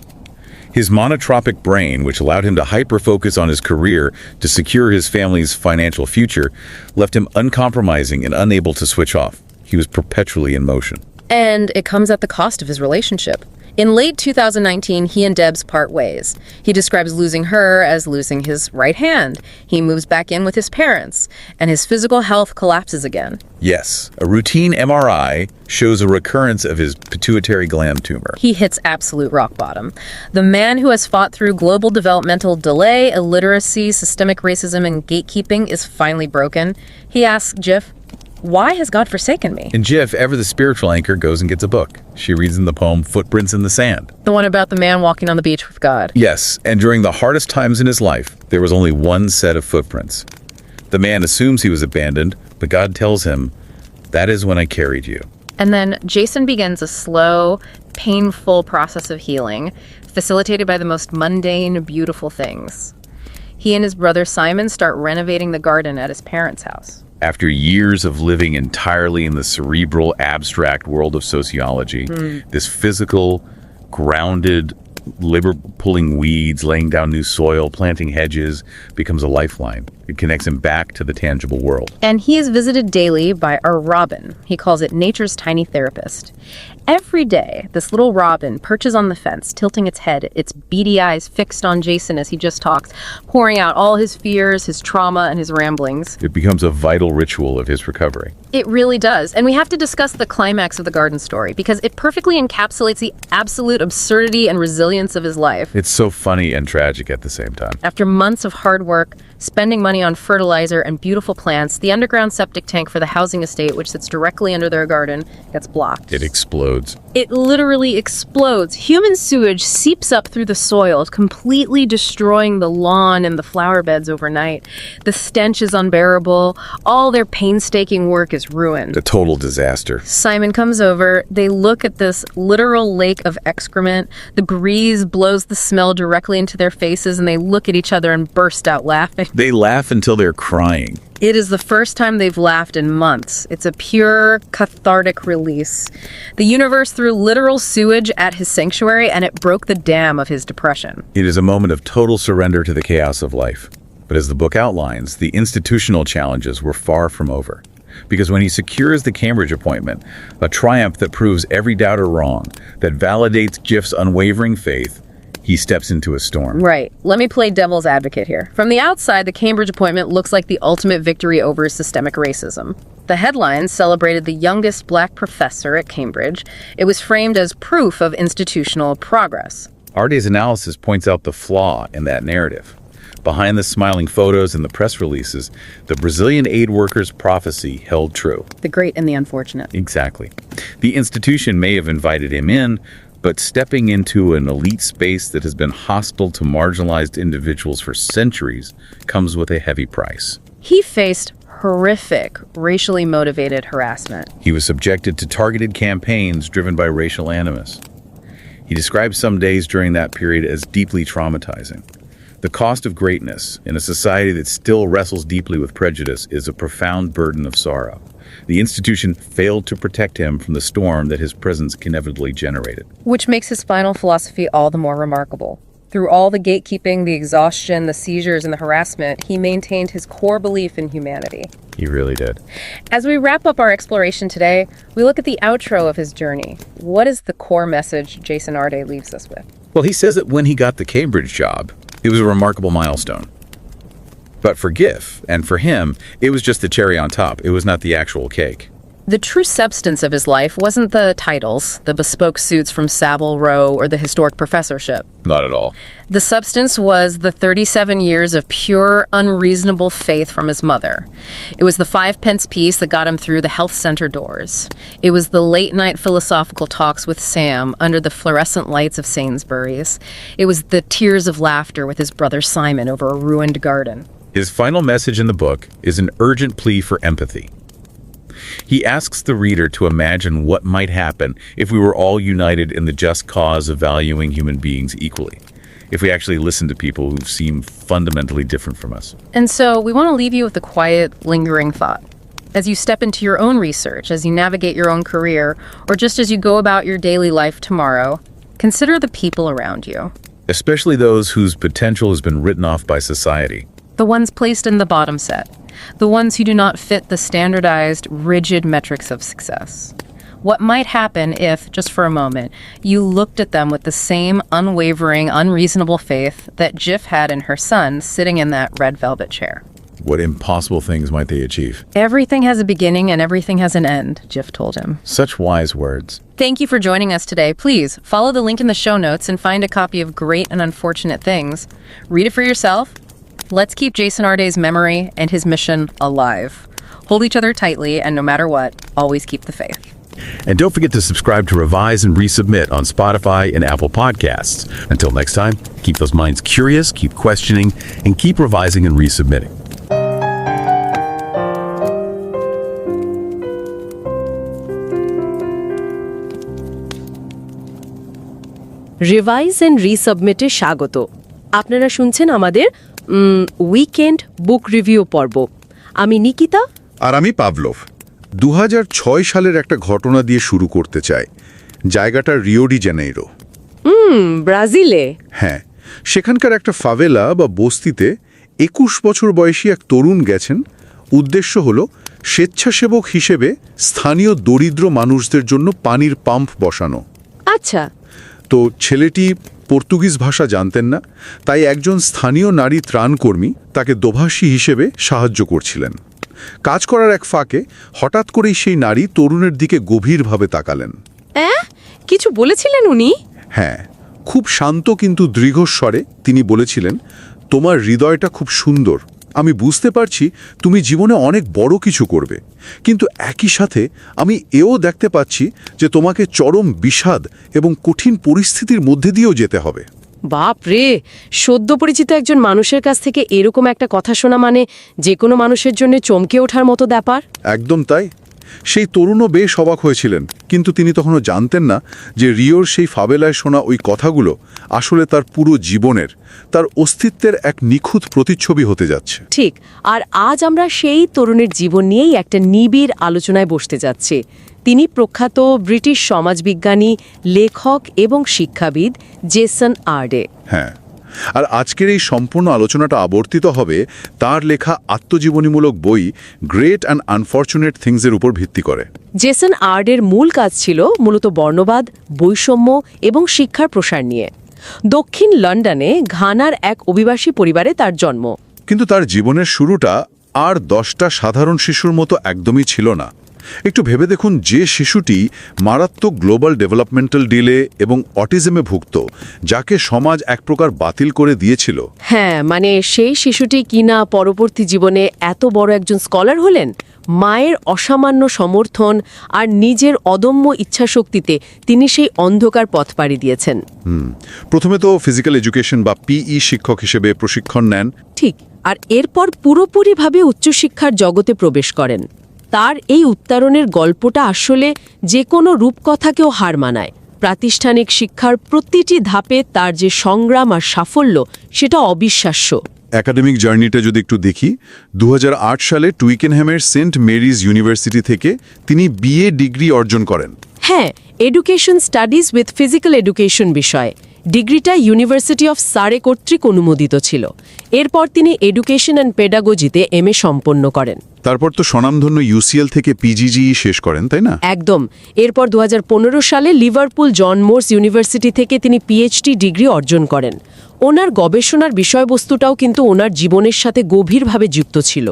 His monotropic brain, which allowed him to hyper-focus on his career to secure his family's financial future, left him uncompromising and unable to switch off. He was perpetually in motion. And it comes at the cost of his relationship. In late 2019, he and Debs part ways. He describes losing her as losing his right hand. He moves back in with his parents, and his physical health collapses again. Yes, a routine MRI shows a recurrence of his pituitary gland tumor. He hits absolute rock bottom. The man who has fought through global developmental delay, illiteracy, systemic racism, and gatekeeping is finally broken. He asks Giff, "Why has God forsaken me?" In Giff, ever the spiritual anchor goes and gets a book. She reads in the poem Footprints in the Sand. The one about the man walking on the beach with God. Yes, and during the hardest times in his life, there was only one set of footprints. The man assumes he was abandoned, but God tells him, "That is when I carried you." And then Jason begins a slow, painful process of healing, facilitated by the most mundane, beautiful things. He and his brother Simon start renovating the garden at his parents' house. After years of living entirely in the cerebral, abstract world of sociology, this physical, grounded, pulling weeds, laying down new soil, planting hedges, becomes a lifeline. It connects him back to the tangible world. And he is visited daily by our robin. He calls it nature's tiny therapist. Every day, this little robin perches on the fence, tilting its head, its beady eyes fixed on Jason as he just talks, pouring out all his fears, his trauma, and his ramblings. It becomes a vital ritual of his recovery. It really does. And we have to discuss the climax of the garden story because it perfectly encapsulates the absolute absurdity and resilience of his life. It's so funny and tragic at the same time. After months of hard work, spending money on fertilizer and beautiful plants, the underground septic tank for the housing estate, which sits directly under their garden, gets blocked. It explodes. It literally explodes. Human sewage seeps up through the soil, completely destroying the lawn and the flower beds overnight. The stench is unbearable. All their painstaking work is ruined. A total disaster. Simon comes over. They look at this literal lake of excrement. The breeze blows the smell directly into their faces, and they look at each other and burst out laughing. They laugh until they're crying. It is the first time they've laughed in months. It's a pure, cathartic release. The universe threw literal sewage at his sanctuary, and it broke the dam of his depression. It is a moment of total surrender to the chaos of life. But as the book outlines, the institutional challenges were far from over. Because when he secures the Cambridge appointment, a triumph that proves every doubter wrong, that validates Giff's unwavering faith, he steps into a storm. Right. Let me play devil's advocate here. From the outside, the Cambridge appointment looks like the ultimate victory over systemic racism. The headlines celebrated the youngest black professor at Cambridge. It was framed as proof of institutional progress. Arday's analysis points out the flaw in that narrative. Behind the smiling photos and the press releases, the Brazilian aid workers' prophecy held true. The great and the unfortunate. Exactly. The institution may have invited him in, but stepping into an elite space that has been hostile to marginalized individuals for centuries comes with a heavy price. He faced horrific, racially motivated harassment. He was subjected to targeted campaigns driven by racial animus. He described some days during that period as deeply traumatizing. The cost of greatness in a society that still wrestles deeply with prejudice is a profound burden of sorrow. The institution failed to protect him from the storm that his presence inevitably generated. Which makes his final philosophy all the more remarkable. Through all the gatekeeping, the exhaustion, the seizures, and the harassment, he maintained his core belief in humanity. He really did. As we wrap up our exploration today, we look at the outro of his journey. What is the core message Jason Arday leaves us with? Well, he says that when he got the Cambridge job, it was a remarkable milestone. But for Giff, and for him, it was just the cherry on top. It was not the actual cake. The true substance of his life wasn't the titles, the bespoke suits from Savile Row, or the historic professorship. Not at all. The substance was the 37 years of pure, unreasonable faith from his mother. It was the 5-pence piece that got him through the health center doors. It was the late-night philosophical talks with Sam under the fluorescent lights of Sainsbury's. It was the tears of laughter with his brother Simon over a ruined garden. His final message in the book is an urgent plea for empathy. He asks the reader to imagine what might happen if we were all united in the just cause of valuing human beings equally, if we actually listen to people who seem fundamentally different from us. And so we want to leave you with a quiet, lingering thought. As you step into your own research, as you navigate your own career, or just as you go about your daily life tomorrow, consider the people around you. Especially those whose potential has been written off by society. The ones placed in the bottom set. The ones who do not fit the standardized, rigid metrics of success. What might happen if, just for a moment, you looked at them with the same unwavering, unreasonable faith that Giff had in her son sitting in that red velvet chair? What impossible things might they achieve? Everything has a beginning and everything has an end, Giff told him. Such wise words. Thank you for joining us today. Please follow the link in the show notes and find a copy of Great and Unfortunate Things. Read it for yourself. Let's keep Jason Arday's memory and his mission alive. Hold each other tightly, and no matter what, always keep the faith. And don't forget to subscribe to Revise and Resubmit on Spotify and Apple Podcasts. Until next time, keep those minds curious, keep questioning, and keep revising and resubmitting. Revise and রিসাবমিটে স্বাগত। আপনারা শুনছেন আমাদের weekend বুক review পর্ব। আমি নিকিতা আর আমি Pavlov. 2006 সালের একটা ঘটনা দিয়ে শুরু করতে চাই। জায়গাটা রিও ডি জেনেইরো। ব্রাজিলে। হ্যাঁ, সেখানকার একটা ফাভেলা বা বস্তিতে 21 বছর বয়সী এক তরুণ গেছেন। উদ্দেশ্য হলো স্বেচ্ছাসেবক হিসেবে স্থানীয় দরিদ্র মানুষদের জন্য পানির পাম্প বসানো। আচ্ছা। তো ছেলেটি পর্তুগিজ ভাষা জানতেন না, তাই একজন স্থানীয় নারী ত্রাণকর্মী তাকে দোভাষী হিসেবে সাহায্য করছিলেন। কাজ করার এক ফাঁকে হঠাৎ করেই সেই নারী তরুণের দিকে গভীরভাবে তাকালেন। কিছু বলেছিলেন উনি? হ্যাঁ, খুব শান্ত কিন্তু দৃঢ়স্বরে তিনি বলেছিলেন, তোমার হৃদয়টা খুব সুন্দর, আমি বুঝতে পারছি তুমি জীবনে অনেক বড় কিছু করবে, কিন্তু একই সাথে আমি এও দেখতে পাচ্ছি যে তোমাকে চরম বিষাদ এবং কঠিন পরিস্থিতির মধ্যে দিয়েও যেতে হবে। বাপ রে, সদ্য পরিচিত একজন মানুষের কাছ থেকে এরকম একটা কথা শোনা মানে যে কোনো মানুষের জন্য চমকে ওঠার মতো ব্যাপার। একদম তাই। সেই তরুণও বেশ অবাক হয়েছিলেন, কিন্তু তিনি তখনও জানতেন না যে রিওর সেই ফাবেলায় শোনা ওই কথাগুলো আসলে তার পুরো জীবনের, তার অস্তিত্বের এক নিখুঁত প্রতিচ্ছবি হতে যাচ্ছে। ঠিক, আর আজ আমরা সেই তরুণের জীবন নিয়েই একটা নিবিড় আলোচনায় বসতে যাচ্ছি। তিনি প্রখ্যাত ব্রিটিশ সমাজবিজ্ঞানী, লেখক এবং শিক্ষাবিদ জেসন আর্ডে। হ্যাঁ, আর আজকের এই সম্পূর্ণ আলোচনাটা আবর্তিত হবে তার লেখা আত্মজীবনীমূলক বই গ্রেট অ্যান্ড আনফর্চুনেট থিংসের উপর ভিত্তি করে। জেসন আর্ডের মূল কাজ ছিল মূলত বর্ণবাদ, বৈষম্য এবং শিক্ষার প্রসার নিয়ে। দক্ষিণ লন্ডনে ঘানার এক অভিবাসী পরিবারে তার জন্ম। কিন্তু তার জীবনের শুরুটা আর 10টা সাধারণ শিশুর মতো একদমই ছিল না। একটু ভেবে দেখুন, যে শিশুটি মারাত্মক গ্লোবাল ডেভেলপমেন্টাল ডিলে এবং অটিজমে ভুগত, যাকে সমাজ এক প্রকার বাতিল করে দিয়েছিল। হ্যাঁ, মানে সেই শিশুটি কিনা পরবর্তী জীবনে এত বড় একজন স্কলার হলেন। মায়ের অসামান্য সমর্থন আর নিজের অদম্য ইচ্ছাশক্তিতে তিনি সেই অন্ধকার পথ পাড়ি দিয়েছেন। প্রথমে তো ফিজিক্যাল এডুকেশন বা পিই শিক্ষক হিসেবে প্রশিক্ষণ নেন। ঠিক, আর এরপর পুরোপুরিভাবে উচ্চশিক্ষার জগতে প্রবেশ করেন। তার এই উত্তরণের গল্পটা আসলে যে কোনো রূপকথাকেও হার মানায়। প্রাতিষ্ঠানিক শিক্ষার প্রতিটি ধাপে তার যে সংগ্রাম আর সাফল্য, সেটা অবিশ্বাস্য। একাডেমিক জার্নিটা যদি একটু দেখি, 2008 সালে টুইকেনহ্যামের সেন্ট মেরিজ ইউনিভার্সিটি থেকে তিনি বিএ ডিগ্রি অর্জন করেন। হ্যাঁ, education studies with physical education বিষয়ে। ডিগ্রিটা ইউনিভার্সিটি অফ সারে কর্তৃক অনুমোদিত ছিল। এরপর তিনি এডুকেশন অ্যান্ড পেডাগোজিতে এমএ সম্পন্ন করেন। তারপর তো স্বনামধন্য ইউসিএল থেকে পিজিজিই শেষ করেন, তাই না? একদম। এরপর 2015 সালে লিভারপুল জন মোরস ইউনিভার্সিটি থেকে তিনি পিএইচডি ডিগ্রি অর্জন করেন। ওনার গবেষণার বিষয়বস্তুটাও কিন্তু ওনার জীবনের সাথে গভীরভাবে যুক্ত ছিল।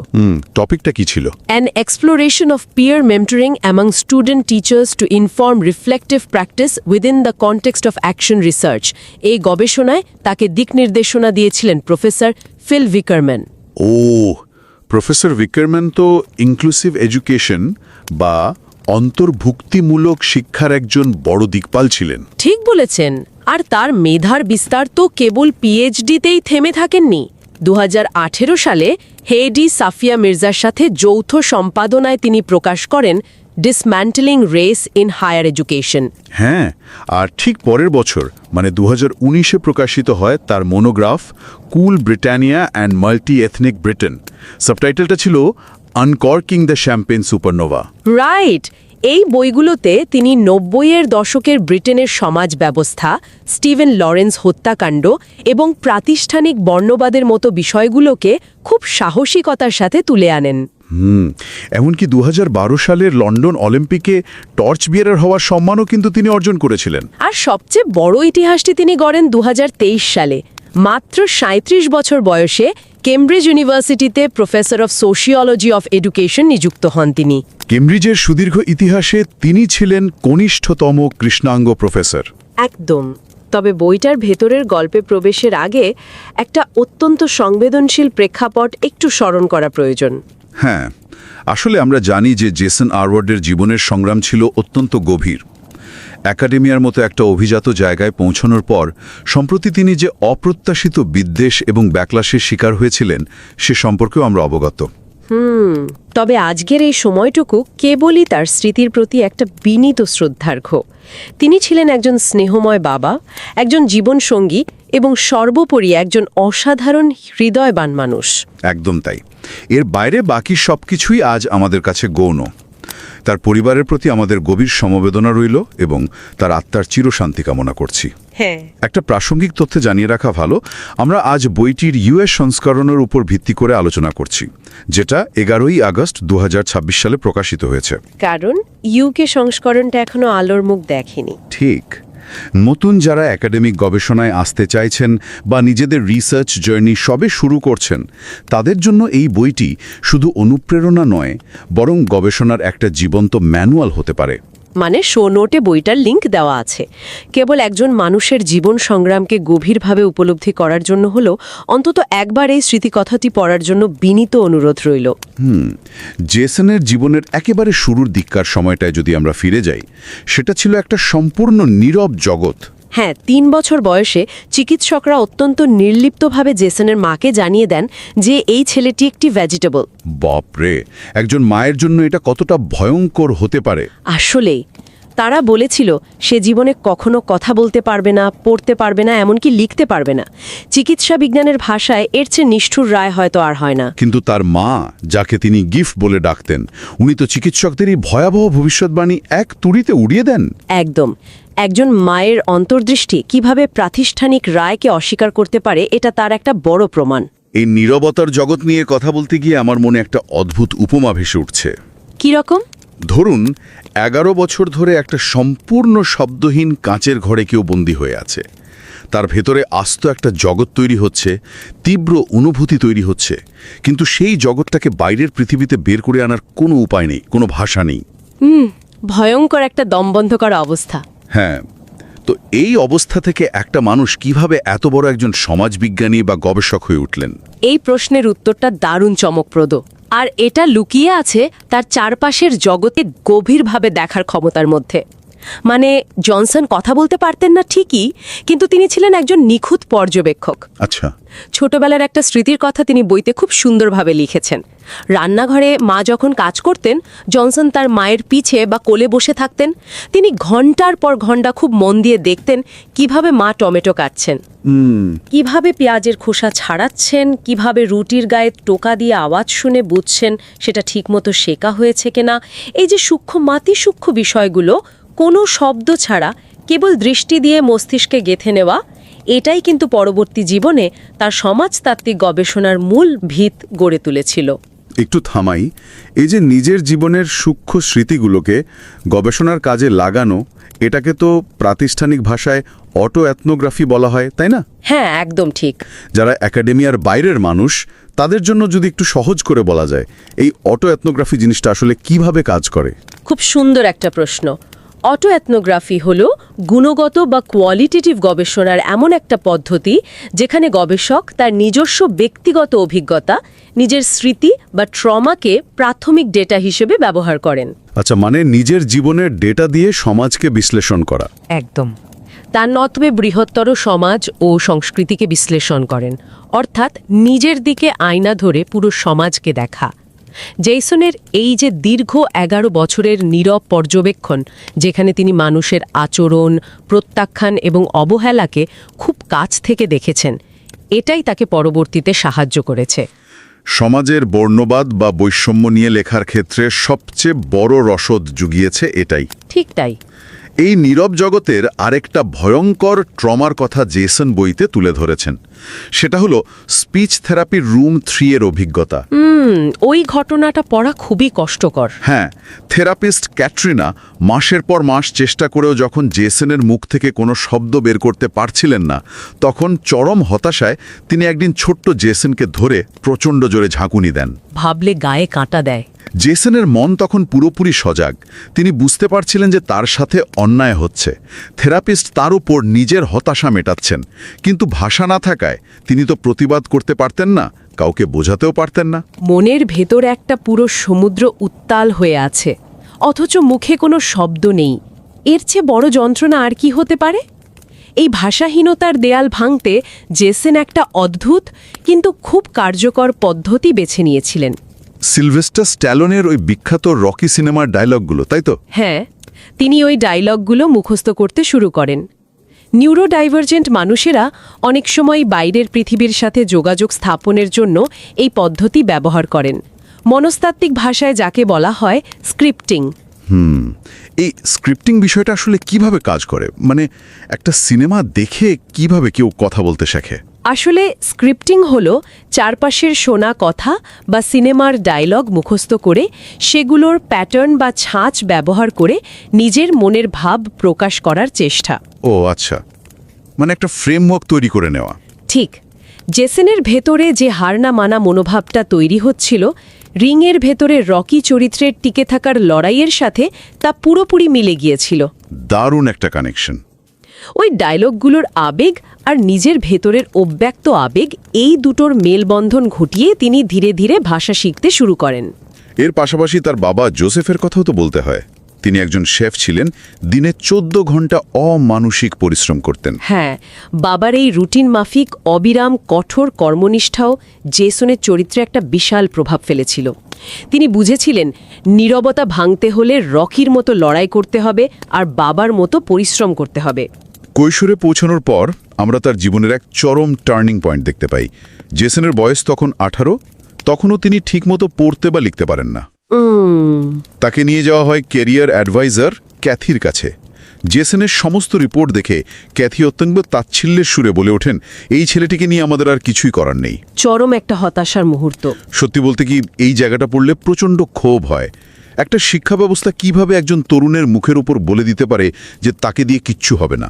টপিকটা কি ছিল? An exploration of peer mentoring among student teachers to inform reflective practice within the context of action research. এই গবেষণায় তাকে দিক নির্দেশনা দিয়েছিলেন প্রফেসর ফিল ভিকারম্যান। ও, প্রফেসর ভিকারম্যান তো ইনক্লুসিভ এডুকেশন বা অন্তর্ভুক্তিমূলক শিক্ষার একজন বড় দিকপাল ছিলেন। ঠিক বলেছেন। আর তার মেধার বিস্তার তো কেবল পিএইচডিতেই থেমে থাকেননি। 2018 সালে হেডি সাফিয়া মির্জার সাথে যৌথ সম্পাদনায় তিনি প্রকাশ করেন ডিসম্যান্টলিং রেস ইন হায়ার এডুকেশন। হ্যাঁ, আর ঠিক পরের বছর মানে 2019-এ প্রকাশিত হয় তার monograph cool Britannia and multi ethnic Britain. সাবটাইটেলটা ছিল uncorking the champagne supernova. Right. এই বইগুলোতে তিনি 90-এর দশকের ব্রিটেনের সমাজ ব্যবস্থা, স্টিভেন লরেন্স হত্যাকাণ্ড এবং প্রাতিষ্ঠানিক বর্ণবাদের মতো বিষয়গুলোকে খুব সাহসিকতার সাথে তুলে আনেন। এমনকি 2012 সালের লন্ডন অলিম্পিকে টর্চ বিয়ারার হওয়ার সম্মানও কিন্তু তিনি অর্জন করেছিলেন। আর সবচেয়ে বড় ইতিহাসটি তিনি গড়েন 2023 সালে। মাত্র 37 বছর বয়সে কেমব্রিজ ইউনিভার্সিটিতে professor of sociology of education নিযুক্ত হন তিনি। কেমব্রিজের সুদীর্ঘ ইতিহাসে তিনি ছিলেন কনিষ্ঠতম কৃষ্ণাঙ্গ প্রফেসর। একদম। তবে বইটার ভেতরের গল্পে প্রবেশের আগে একটা অত্যন্ত সংবেদনশীল প্রেক্ষাপট একটু স্মরণ করা প্রয়োজন। হ্যাঁ, আসলে আমরা জানি যে জেসন আরওয়ার্ডের জীবনের সংগ্রাম ছিল অত্যন্ত গভীর। একাডেমিয়ার মতো একটা অভিজাত জায়গায় পৌঁছানোর পর সম্প্রতি তিনি যে অপ্রত্যাশিত বিদ্বেষ এবং ব্যাকলাশের শিকার হয়েছিলেন সে সম্পর্কেও আমরা অবগত। তবে আজকের এই সময়টুকু কেবলই তার স্মৃতির প্রতি একটা বিনীত শ্রদ্ধার্ঘ্য। তিনি ছিলেন একজন স্নেহময় বাবা, একজন জীবনসঙ্গী এবং সর্বোপরি একজন অসাধারণ হৃদয়বান মানুষ। একদম তাই। এর বাইরে বাকি সবকিছুই আজ আমাদের কাছে গৌণ। তার পরিবারের প্রতি আমাদের গভীর সমবেদনা রইল এবং তার আত্মার চিরশান্তি কামনা করছি। হ্যাঁ, একটা প্রাসঙ্গিক তথ্য জানিয়ে রাখা ভালো, আমরা আজ বইটির ইউএস সংস্করণের উপর ভিত্তি করে আলোচনা করছি, যেটা 11ই আগস্ট 2026 সালে প্রকাশিত হয়েছে। কারণ ইউকে সংস্করণটা এখনো আলোর মুখ দেখেনি। ঠিক। নতুন যারা একাডেমিক গবেষণায় আসতে চাইছেন বা নিজেদের রিসার্চ জার্নি সবে শুরু করছেন, তাদের জন্য এই বইটি শুধু অনুপ্রেরণা নয়, বরং গবেষণার একটা জীবন্ত ম্যানুয়াল হতে পারে। মানে শো নোটে বইটার লিংক দেওয়া আছে। কেবল একজন মানুষের জীবন সংগ্রামকে গভীরভাবে উপলব্ধি করার জন্য হলেও অন্তত একবার এই স্মৃতিকথাটি পড়ার জন্য বিনীত অনুরোধ রইল। জেসনের জীবনের একেবারে শুরুর দিককার সময়টায় যদি আমরা ফিরে যাই, সেটা ছিল একটা সম্পূর্ণ নীরব জগৎ। হ্যাঁ, 3 বছর বয়সে চিকিৎসকরা অত্যন্ত নির্লিপ্তভাবে জেসনের মাকে জানিয়ে দেন যে এই ছেলেটি একটি ভেজিটেবল। বাপরে, একজন মায়ের জন্য এটা কতটা ভয়ঙ্কর হতে পারে। আসলেই তারা বলেছিল সে জীবনে কখনো কথা বলতে পারবে না, পড়তে পারবে না, এমনকি লিখতে পারবে না। চিকিৎসা বিজ্ঞানের ভাষায় এর চেয়ে নিষ্ঠুর রায় হয়তো আর হয় না। কিন্তু তার মা, যাকে তিনি গিফ বলে ডাকতেন, উনি তো চিকিৎসকদেরই ভয়াবহ ভবিষ্যৎবাণী এক তুড়িতে উড়িয়ে দেন। একদম। একজন মায়ের অন্তর্দৃষ্টি কিভাবে প্রাতিষ্ঠানিক রায়কে অস্বীকার করতে পারে, এটা তার একটা বড় প্রমাণ। এই নীরবতার জগৎ নিয়ে কথা বলতে গিয়ে আমার মনে একটা অদ্ভুত উপমা ভেসে উঠছে। কি রকম? ধরুন 11 বছর ধরে একটা সম্পূর্ণ শব্দহীন কাঁচের ঘরে কেউ বন্দী হয়ে আছে। তার ভেতরে আস্ত একটা জগৎ তৈরি হচ্ছে, তীব্র অনুভূতি তৈরি হচ্ছে, কিন্তু সেই জগৎটাকে বাইরের পৃথিবীতে বের করে আনার কোনো উপায় নেই, কোনো ভাষা নেই। ভয়ঙ্কর একটা দমবন্ধ করা অবস্থা। হ্যাঁ, তো এই অবস্থা থেকে একটা মানুষ কিভাবে এত বড় একজন সমাজবিজ্ঞানী বা গবেষক হয়ে উঠলেন? এই প্রশ্নের উত্তরটা দারুণ চমকপ্রদ, আর এটা লুকিয়ে আছে তার চারপাশের জগতে গভীরভাবে দেখার ক্ষমতার মধ্যে। মানে জনসন কথা বলতে পারতেন না ঠিকই, কিন্তু তিনি ছিলেন একজন নিখুঁত পর্যবেক্ষক। আচ্ছা। ছোটবেলার একটা স্মৃতির কথা তিনি বইতে খুব সুন্দরভাবে লিখেছেন। রান্নাঘরে মা যখন কাজ করতেন, জনসন তার মায়ের পিছে বা কোলে বসে থাকতেন। তিনি ঘন্টার পর ঘন্টা খুব মন দিয়ে দেখতেন কিভাবে মা টমেটো কাটছেন, কিভাবে পেঁয়াজের খোসা ছাড়াচ্ছেন, কিভাবে রুটির গায়ে টোকা দিয়ে আওয়াজ শুনে বুঝছেন সেটা ঠিকমতো শেখা হয়েছে কিনা। এই যে সূক্ষ্ম বিষয়গুলো কোনো শব্দ ছাড়া কেবল দৃষ্টি দিয়ে মস্তিষ্কে গেঁথে নেওয়া, এটাই কিন্তু পরবর্তী জীবনে তার সমাজতাত্ত্বিক গবেষণার মূল ভিত গড়ে তুলেছিল। একটু থামাই, এই যে নিজের জীবনের সূক্ষ্ম স্মৃতিগুলোকে গবেষণার কাজে লাগানো, এটাকে তো প্রাতিষ্ঠানিক ভাষায় অটো এথনোগ্রাফি বলা হয়, তাই না? হ্যাঁ, একদম ঠিক। যারা একাডেমিয়ার বাইরের মানুষ, তাদের জন্য যদি একটু সহজ করে বলা যায়, এই অটো এথনোগ্রাফি জিনিসটা আসলে কিভাবে কাজ করে? খুব সুন্দর একটা প্রশ্ন। অটো এথনোগ্রাফি হল গুণগত বা কোয়ালিটেটিভ গবেষণার এমন একটা পদ্ধতি যেখানে গবেষক তার নিজস্ব ব্যক্তিগত অভিজ্ঞতা, নিজের স্মৃতি বা ট্রমাকে প্রাথমিক ডেটা হিসেবে ব্যবহার করেন। আচ্ছা, মানে নিজের জীবনের ডেটা দিয়ে সমাজকে বিশ্লেষণ করা। একদম। তার নতবে বৃহত্তর সমাজ ও সংস্কৃতিকে বিশ্লেষণ করেন, অর্থাৎ নিজের দিকে আয়না ধরে পুরো সমাজকে দেখা। জেসনের এই যে দীর্ঘ 11 বছরের নীরব পর্যবেক্ষণ, যেখানে তিনি মানুষের আচরণ, প্রত্যাখ্যান এবং অবহেলাকে খুব কাছ থেকে দেখেছেন, এটাই তাকে পরবর্তীতে সাহায্য করেছে। সমাজের বর্ণবাদ বা বৈষম্য নিয়ে লেখার ক্ষেত্রে সবচেয়ে বড় রসদ জুগিয়েছে এটাই। ঠিক তাই। এই নীরব জগতের আরেকটা ভয়ঙ্কর ট্রমার কথা জেসন বইতে তুলে ধরেছেন। সেটা হলো স্পিচ থেরাপির রুম 3 এর অভিজ্ঞতা। ওই ঘটনাটা পড়া খুবই কষ্টকর। হ্যাঁ, থেরাপিস্ট ক্যাটরিনা মাসের পর মাস চেষ্টা করেও যখন জেসনের মুখ থেকে কোনো শব্দ বের করতে পারছিলেন না, তখন চরম হতাশায় তিনি একদিন ছোট্ট জেসনকে ধরে প্রচণ্ড জোরে ঝাঁকুনি দেন। ভাবলে গায়ে কাঁটা দেয়। জেসনের মন তখন পুরোপুরি সজাগ। তিনি বুঝতে পারছিলেন যে তার সাথে অন্যায় হচ্ছে। থেরাপিস্ট তার উপর নিজের হতাশা মেটাচ্ছেন, কিন্তু ভাষা না থাকায় তিনি তো প্রতিবাদ করতে পারতেন না, কাউকে বোঝাতেও পারতেন না। মনের ভেতর একটা পুরো সমুদ্র উত্তাল হয়ে আছে, অথচ মুখে কোনো শব্দ নেই। এর চেয়ে বড় যন্ত্রণা আর কি হতে পারে? এই ভাষাহীনতার দেয়াল ভাঙতে জেসন একটা অদ্ভুত কিন্তু খুব কার্যকর পদ্ধতি বেছে নিয়েছিলেন। সিলভেস্টার স্ট্যালোনের ওই বিখ্যাত রকি সিনেমার ডায়লগগুলো, তাই তো? হ্যাঁ, তিনি ওই ডায়লগগুলো মুখস্থ করতে শুরু করেন। নিউরোডাইভার্জেন্ট মানুষেরা অনেক সময় বাইরের পৃথিবীর সাথে যোগাযোগ স্থাপনের জন্য এই পদ্ধতি ব্যবহার করেন। মনস্তাত্ত্বিক ভাষায় যাকে বলা হয় স্ক্রিপ্টিং। এই স্ক্রিপ্টিং বিষয়টা আসলে কিভাবে কাজ করে? মানে একটা সিনেমা দেখে কিভাবে কেউ কথা বলতে শেখে? আসলে স্ক্রিপ্টিং হলো চারপাশের শোনা কথা বা সিনেমার ডায়লগ মুখস্থ করে সেগুলোর প্যাটার্ন বা ছাঁচ ব্যবহার করে নিজের মনের ভাব প্রকাশ করার চেষ্টা। ও আচ্ছা, মানে একটা ফ্রেমওয়ার্ক তৈরি করে নেওয়া। ঠিক। জেসনের ভেতরে যে হার না মানা মনোভাবটা তৈরি হচ্ছিল, রিংয়ের ভেতরে রকি চরিত্রের টিকে থাকার লড়াইয়ের সাথে তা পুরোপুরি মিলে গিয়েছিল। দারুণ একটা কানেকশন। ওই ডায়লগগুলোর আবেগ আর নিজের ভেতরের অব্যক্ত আবেগ, এই দুটোর মেলবন্ধন ঘটিয়ে তিনি ধীরে ধীরে ভাষা শিখতে শুরু করেন। এর পাশাপাশি তার বাবা জোসেফের কথাও তো বলতে হয়। তিনি একজন শেফ ছিলেন, দিনে 14 ঘন্টা অমানুষিক পরিশ্রম করতেন। হ্যাঁ, বাবার এই রুটিন মাফিক অবিরাম কঠোর কর্মনিষ্ঠাও জেসনের চরিত্রে একটা বিশাল প্রভাব ফেলেছিল। তিনি বুঝেছিলেন নীরবতা ভাঙতে হলে রকির মতো লড়াই করতে হবে আর বাবার মতো পরিশ্রম করতে হবে। কৈশোরে পৌঁছানোর পর আমরা তার জীবনের এক চরম টার্নিং পয়েন্ট দেখতে পাই। জেসনের বয়স তখন 18, তখনও তিনি ঠিকমতো পড়তে বা লিখতে পারেন না। তাকে নিয়ে যাওয়া হয় ক্যারিয়ার অ্যাডভাইজার ক্যাথির কাছে। জেসনের সমস্ত রিপোর্ট দেখে ক্যাথি অত্যন্ত তাচ্ছিল্যের সুরে বলে ওঠেন, এই ছেলেটিকে নিয়ে আমাদের আর কিছুই করার নেই। চরম একটা হতাশার মুহূর্ত। সত্যি বলতে কি, এই জায়গাটা পড়লে প্রচণ্ড ক্ষোভ হয়। একটা শিক্ষা ব্যবস্থা কিভাবে একজন তরুণের মুখের উপর বলে দিতে পারে যে তাকে দিয়ে কিচ্ছু হবে না।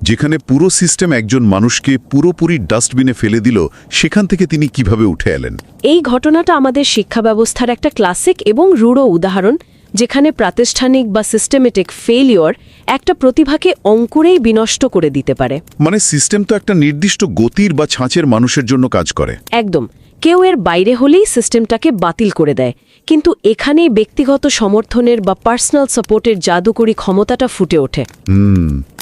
যেখানে পুরো সিস্টেম একজন মানুষকে পুরোপুরি ডাস্টবিনে ফেলে দিল, সেখান থেকে তিনি কিভাবে উঠে এলেন। এই ঘটনাটা আমাদের শিক্ষা ব্যবস্থার একটা ক্লাসিক এবং রূঢ় উদাহরণ, যেখানে প্রাতিষ্ঠানিক বা সিস্টেমেটিক ফেলিওর একটা প্রতিভাকে অঙ্কুরেই বিনষ্ট করে দিতে পারে। মানে সিস্টেম তো একটা নির্দিষ্ট গতির বা ছাঁচের মানুষের জন্য কাজ করে। একদম, কেউ এর বাইরে হলেই সিস্টেমটাকে বাতিল করে দেয়। কিন্তু এখানেই ব্যক্তিগত সমর্থনের বা পার্সোনাল সাপোর্টের জাদুকরী ক্ষমতাটা ফুটে ওঠে।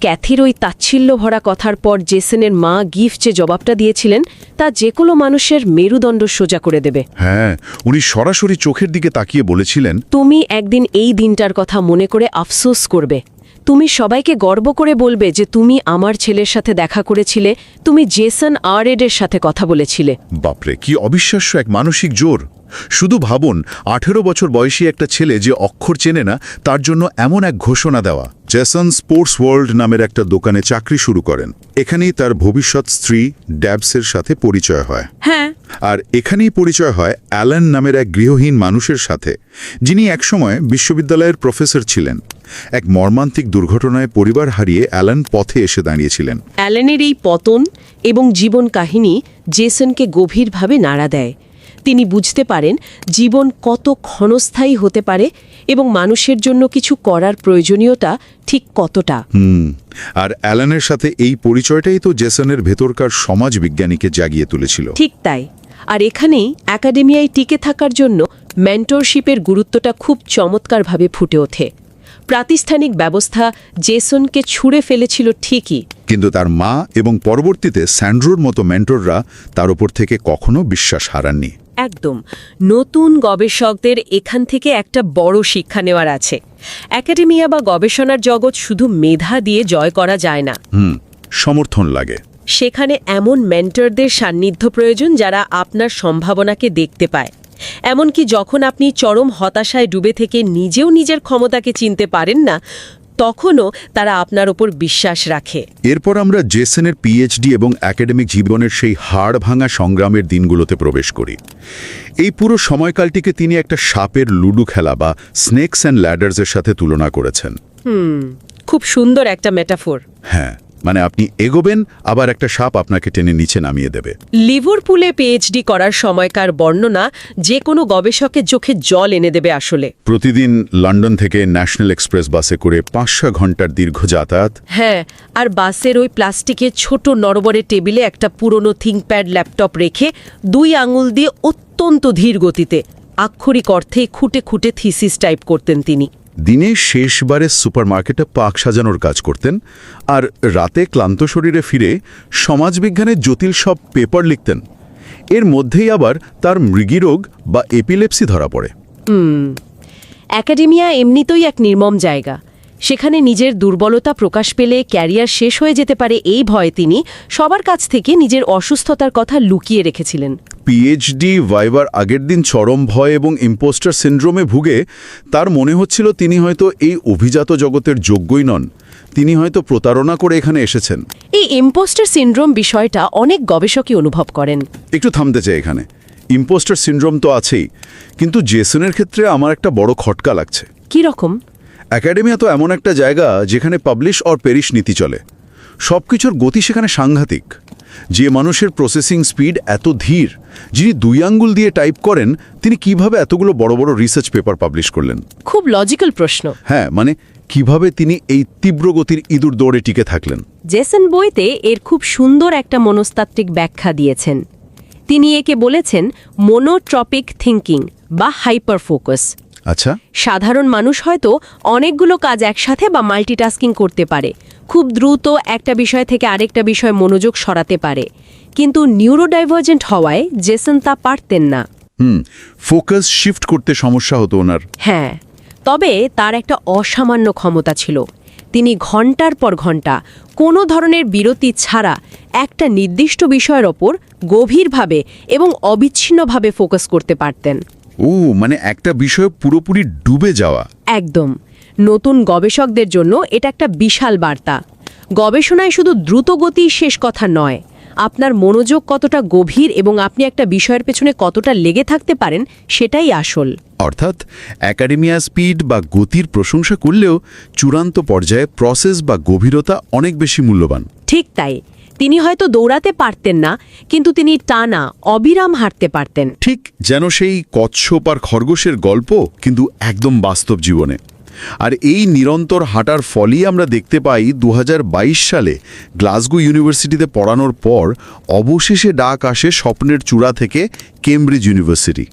ক্যাথির ওই তাচ্ছিল্য ভরা কথার পর জেসনের মা গিফ যে জবাবটা দিয়েছিলেন, তা যে কোনো মানুষের মেরুদণ্ড সোজা করে দেবে। হ্যাঁ, উনি সরাসরি চোখের দিকে তাকিয়ে বলেছিলেন, তুমি একদিন এই দিনটার কথা মনে করে আফসোস করবে। তুমি সবাইকে গর্ব করে বলবে যে তুমি আমার ছেলের সাথে দেখা করেছিলে, তুমি জেসন আরডের সাথে কথা বলেছিলে। বাপরে, কি অবিশ্বাস্য এক মানসিক জোর! শুধু ভাবুন, 18 বছর বয়সী একটা ছেলে যে অক্ষর চেনে না, তার জন্য এমন এক ঘোষণা দেওয়া। জেসন স্পোর্টস ওয়ার্ল্ড নামের একটা দোকানে চাকরি শুরু করেন। এখানেই তার ভবিষ্যৎ স্ত্রী ড্যাবসের সাথে পরিচয় হয়। হ্যাঁ, আর এখানেই পরিচয় হয় অ্যালান নামের এক গৃহহীন মানুষের সাথে, যিনি একসময় বিশ্ববিদ্যালয়ের প্রফেসর ছিলেন। এক মর্মান্তিক দুর্ঘটনায় পরিবার হারিয়ে অ্যালান পথে এসে দাঁড়িয়েছিলেন। অ্যালেনের এই পতন এবং জীবন কাহিনী জেসনকে গভীরভাবে নাড়া দেয়। তিনি বুঝতে পারেন জীবন কত ক্ষণস্থায়ী হতে পারে এবং মানুষের জন্য কিছু করার প্রয়োজনীয়তা ঠিক কতটা। আর অ্যালানের সাথে এই পরিচয়টাই তো জেসনের ভেতরকার সমাজ বিজ্ঞানীকে জাগিয়ে তুলেছিল। ঠিক তাই। আর এখানেই একাডেমিয়ায় টিকে থাকার জন্য মেন্টরশিপের গুরুত্বটা খুব চমৎকারভাবে ফুটে ওঠে। প্রাতিষ্ঠানিক ব্যবস্থা জেসনকে ছুঁড়ে ফেলেছিল ঠিকই, কিন্তু তার মা এবং পরবর্তীতে স্যান্ড্রোর মতো মেন্টররা তার ওপর থেকে কখনো বিশ্বাস হারাননি। একদম। নতুন গবেষকদের এখান থেকে একটা বড় শিক্ষা নেওয়ার আছে। একাডেমিয়া বা গবেষণার জগৎ শুধু মেধা দিয়ে জয় করা যায় না, সমর্থন লাগে। সেখানে এমন মেন্টরদের সান্নিধ্য প্রয়োজন যারা আপনার সম্ভাবনাকে দেখতে পায়। এমনকি যখন আপনি চরম হতাশায় ডুবে থেকে নিজেও নিজের ক্ষমতাকে চিনতে পারেন না, তখনও তারা আপনার ওপর বিশ্বাস রাখে। এরপর আমরা জেসনের পিএইচডি এবং একাডেমিক জীবনের সেই হাড় ভাঙা সংগ্রামের দিনগুলোতে প্রবেশ করি। এই পুরো সময়কালটিকে তিনি একটা সাপের লুডু খেলা বা স্নেকস অ্যান্ড ল্যাডার্সের সাথে তুলনা করেছেন। খুব সুন্দর একটা মেটাফোর। হ্যাঁ, মানে আপনি এগোবেন, আবার একটা সাপ আপনাকে টেনে নিচে নামিয়ে দেবে। লিভারপুলে পিএইচডি করার সময়কার বর্ণনা যে কোনো গবেষকের চোখে জল এনে দেবে আসলে। প্রতিদিন লন্ডন থেকে ন্যাশনাল এক্সপ্রেস বাসে করে 500 ঘন্টার দীর্ঘ যাতায়াত। হ্যাঁ, আর বাসের ওই প্লাস্টিকের ছোট নড়বড়ে টেবিলে একটা পুরনো থিঙ্কপ্যাড ল্যাপটপ রেখে 2 আঙুল দিয়ে অত্যন্ত ধীর গতিতে আক্ষরিক অর্থে খুঁটে খুঁটে থিসিস টাইপ করতেন তিনি। দিনে শেষবারে সুপারমার্কেটে পাক সাজানোর কাজ করতেন, আর রাতে ক্লান্ত শরীরে ফিরে সমাজবিজ্ঞানের জটিল সব পেপার লিখতেন। এর মধ্যেই আবার তার মৃগীরোগ বা এপিলেপসি ধরা পড়ে। একাডেমিয়া এমনিতেই এক নির্মম জায়গা। সেখানে নিজের দুর্বলতা প্রকাশ পেলে ক্যারিয়ার শেষ হয়ে যেতে পারে এই ভয়ে তিনি সবার কাছ থেকে নিজের অসুস্থতার কথা লুকিয়ে রেখেছিলেন। পিএইচডি ভাইবার আগের দিন চরম ভয় এবং ইম্পোস্টার সিন্ড্রোমে ভুগে তার মনে হচ্ছিল তিনি হয়তো এই অভিজাত জগতের যোগ্যই নন, তিনি হয়তো প্রতারণা করে এখানে এসেছেন। এই ইম্পোস্টার সিন্ড্রোম বিষয়টা অনেক গবেষকই অনুভব করেন। একটু থামতে চাই এখানে। ইম্পোস্টার সিন্ড্রোম তো আছেই, কিন্তু জেসনের ক্ষেত্রে আমার একটা বড় খটকা লাগছে। কি রকম? একাডেমিয়া তো এমন একটা জায়গা যেখানে পাবলিশ অর পেরিশ নীতি চলে। সবকিছুর গতি সেখানে সাংঘাতিক। যে মানুষের প্রসেসিং স্পিড এত ধীর, যিনি 2 আঙ্গুল দিয়ে টাইপ করেন, তিনি কিভাবে এতগুলো বড় বড় রিসার্চ পেপার পাবলিশ করলেন? খুব লজিক্যাল প্রশ্ন। হ্যাঁ, মানে কিভাবে তিনি এই তীব্র গতির ইঁদুর দৌড়ে টিকে থাকলেন? জেসন বইতে এর খুব সুন্দর একটা মনস্তাত্ত্বিক ব্যাখ্যা দিয়েছেন। তিনি একে বলেছেন মোনোট্রপিক থিঙ্কিং বা হাইপার ফোকাস। আচ্ছা। সাধারণ মানুষ হয়তো অনেকগুলো কাজ একসাথে বা মাল্টিটাস্কিং করতে পারে, খুব দ্রুত একটা বিষয় থেকে আরেকটা বিষয় মনোযোগ সরাতে পারে, কিন্তু নিউরোডাইভার্জেন্ট হওয়ায় জেসন তা পারতেন না। ফোকাস শিফট করতে সমস্যা হতো ওনার। হ্যাঁ, তবে তার একটা অসামান্য ক্ষমতা ছিল। তিনি ঘন্টার পর ঘন্টা কোনো ধরনের বিরতি ছাড়া একটা নির্দিষ্ট বিষয়ের ওপর গভীরভাবে এবং অবিচ্ছিন্নভাবে ফোকাস করতে পারতেন। মানে একটা বিষয় পুরোপুরি ডুবে যাওয়া। একদম। নতুন গবেষকদের জন্য এটা একটা বিশাল বার্তা। গবেষণায় শুধু দ্রুতগতি শেষ কথা নয়, আপনার মনোযোগ কতটা গভীর এবং আপনি একটা বিষয়ের পেছনে কতটা লেগে থাকতে পারেন সেটাই আসল। অর্থাৎ একাডেমিয়া স্পিড বা গতির প্রশংসা করলেও চূড়ান্ত পর্যায়ে প্রসেস বা গভীরতা অনেক বেশি মূল্যবান। ঠিক তাই। তিনি হয়তো দৌড়াতে পারতেন না, কিন্তু তিনি টানা অবিরাম হাঁটতে পারতেন। ঠিক যেন সেই কচ্ছপ আর খরগোশের গল্প, কিন্তু একদম বাস্তব জীবনে। আর এই নিরন্তর হাঁটার ফলই আমরা দেখতে পাই 2022 সালে গ্লাসগো ইউনিভার্সিটিতে পড়ানোর পর অবশেষে ডাক আসে স্বপ্নের চূড়া থেকে, কেমব্রিজ ইউনিভার্সিটি।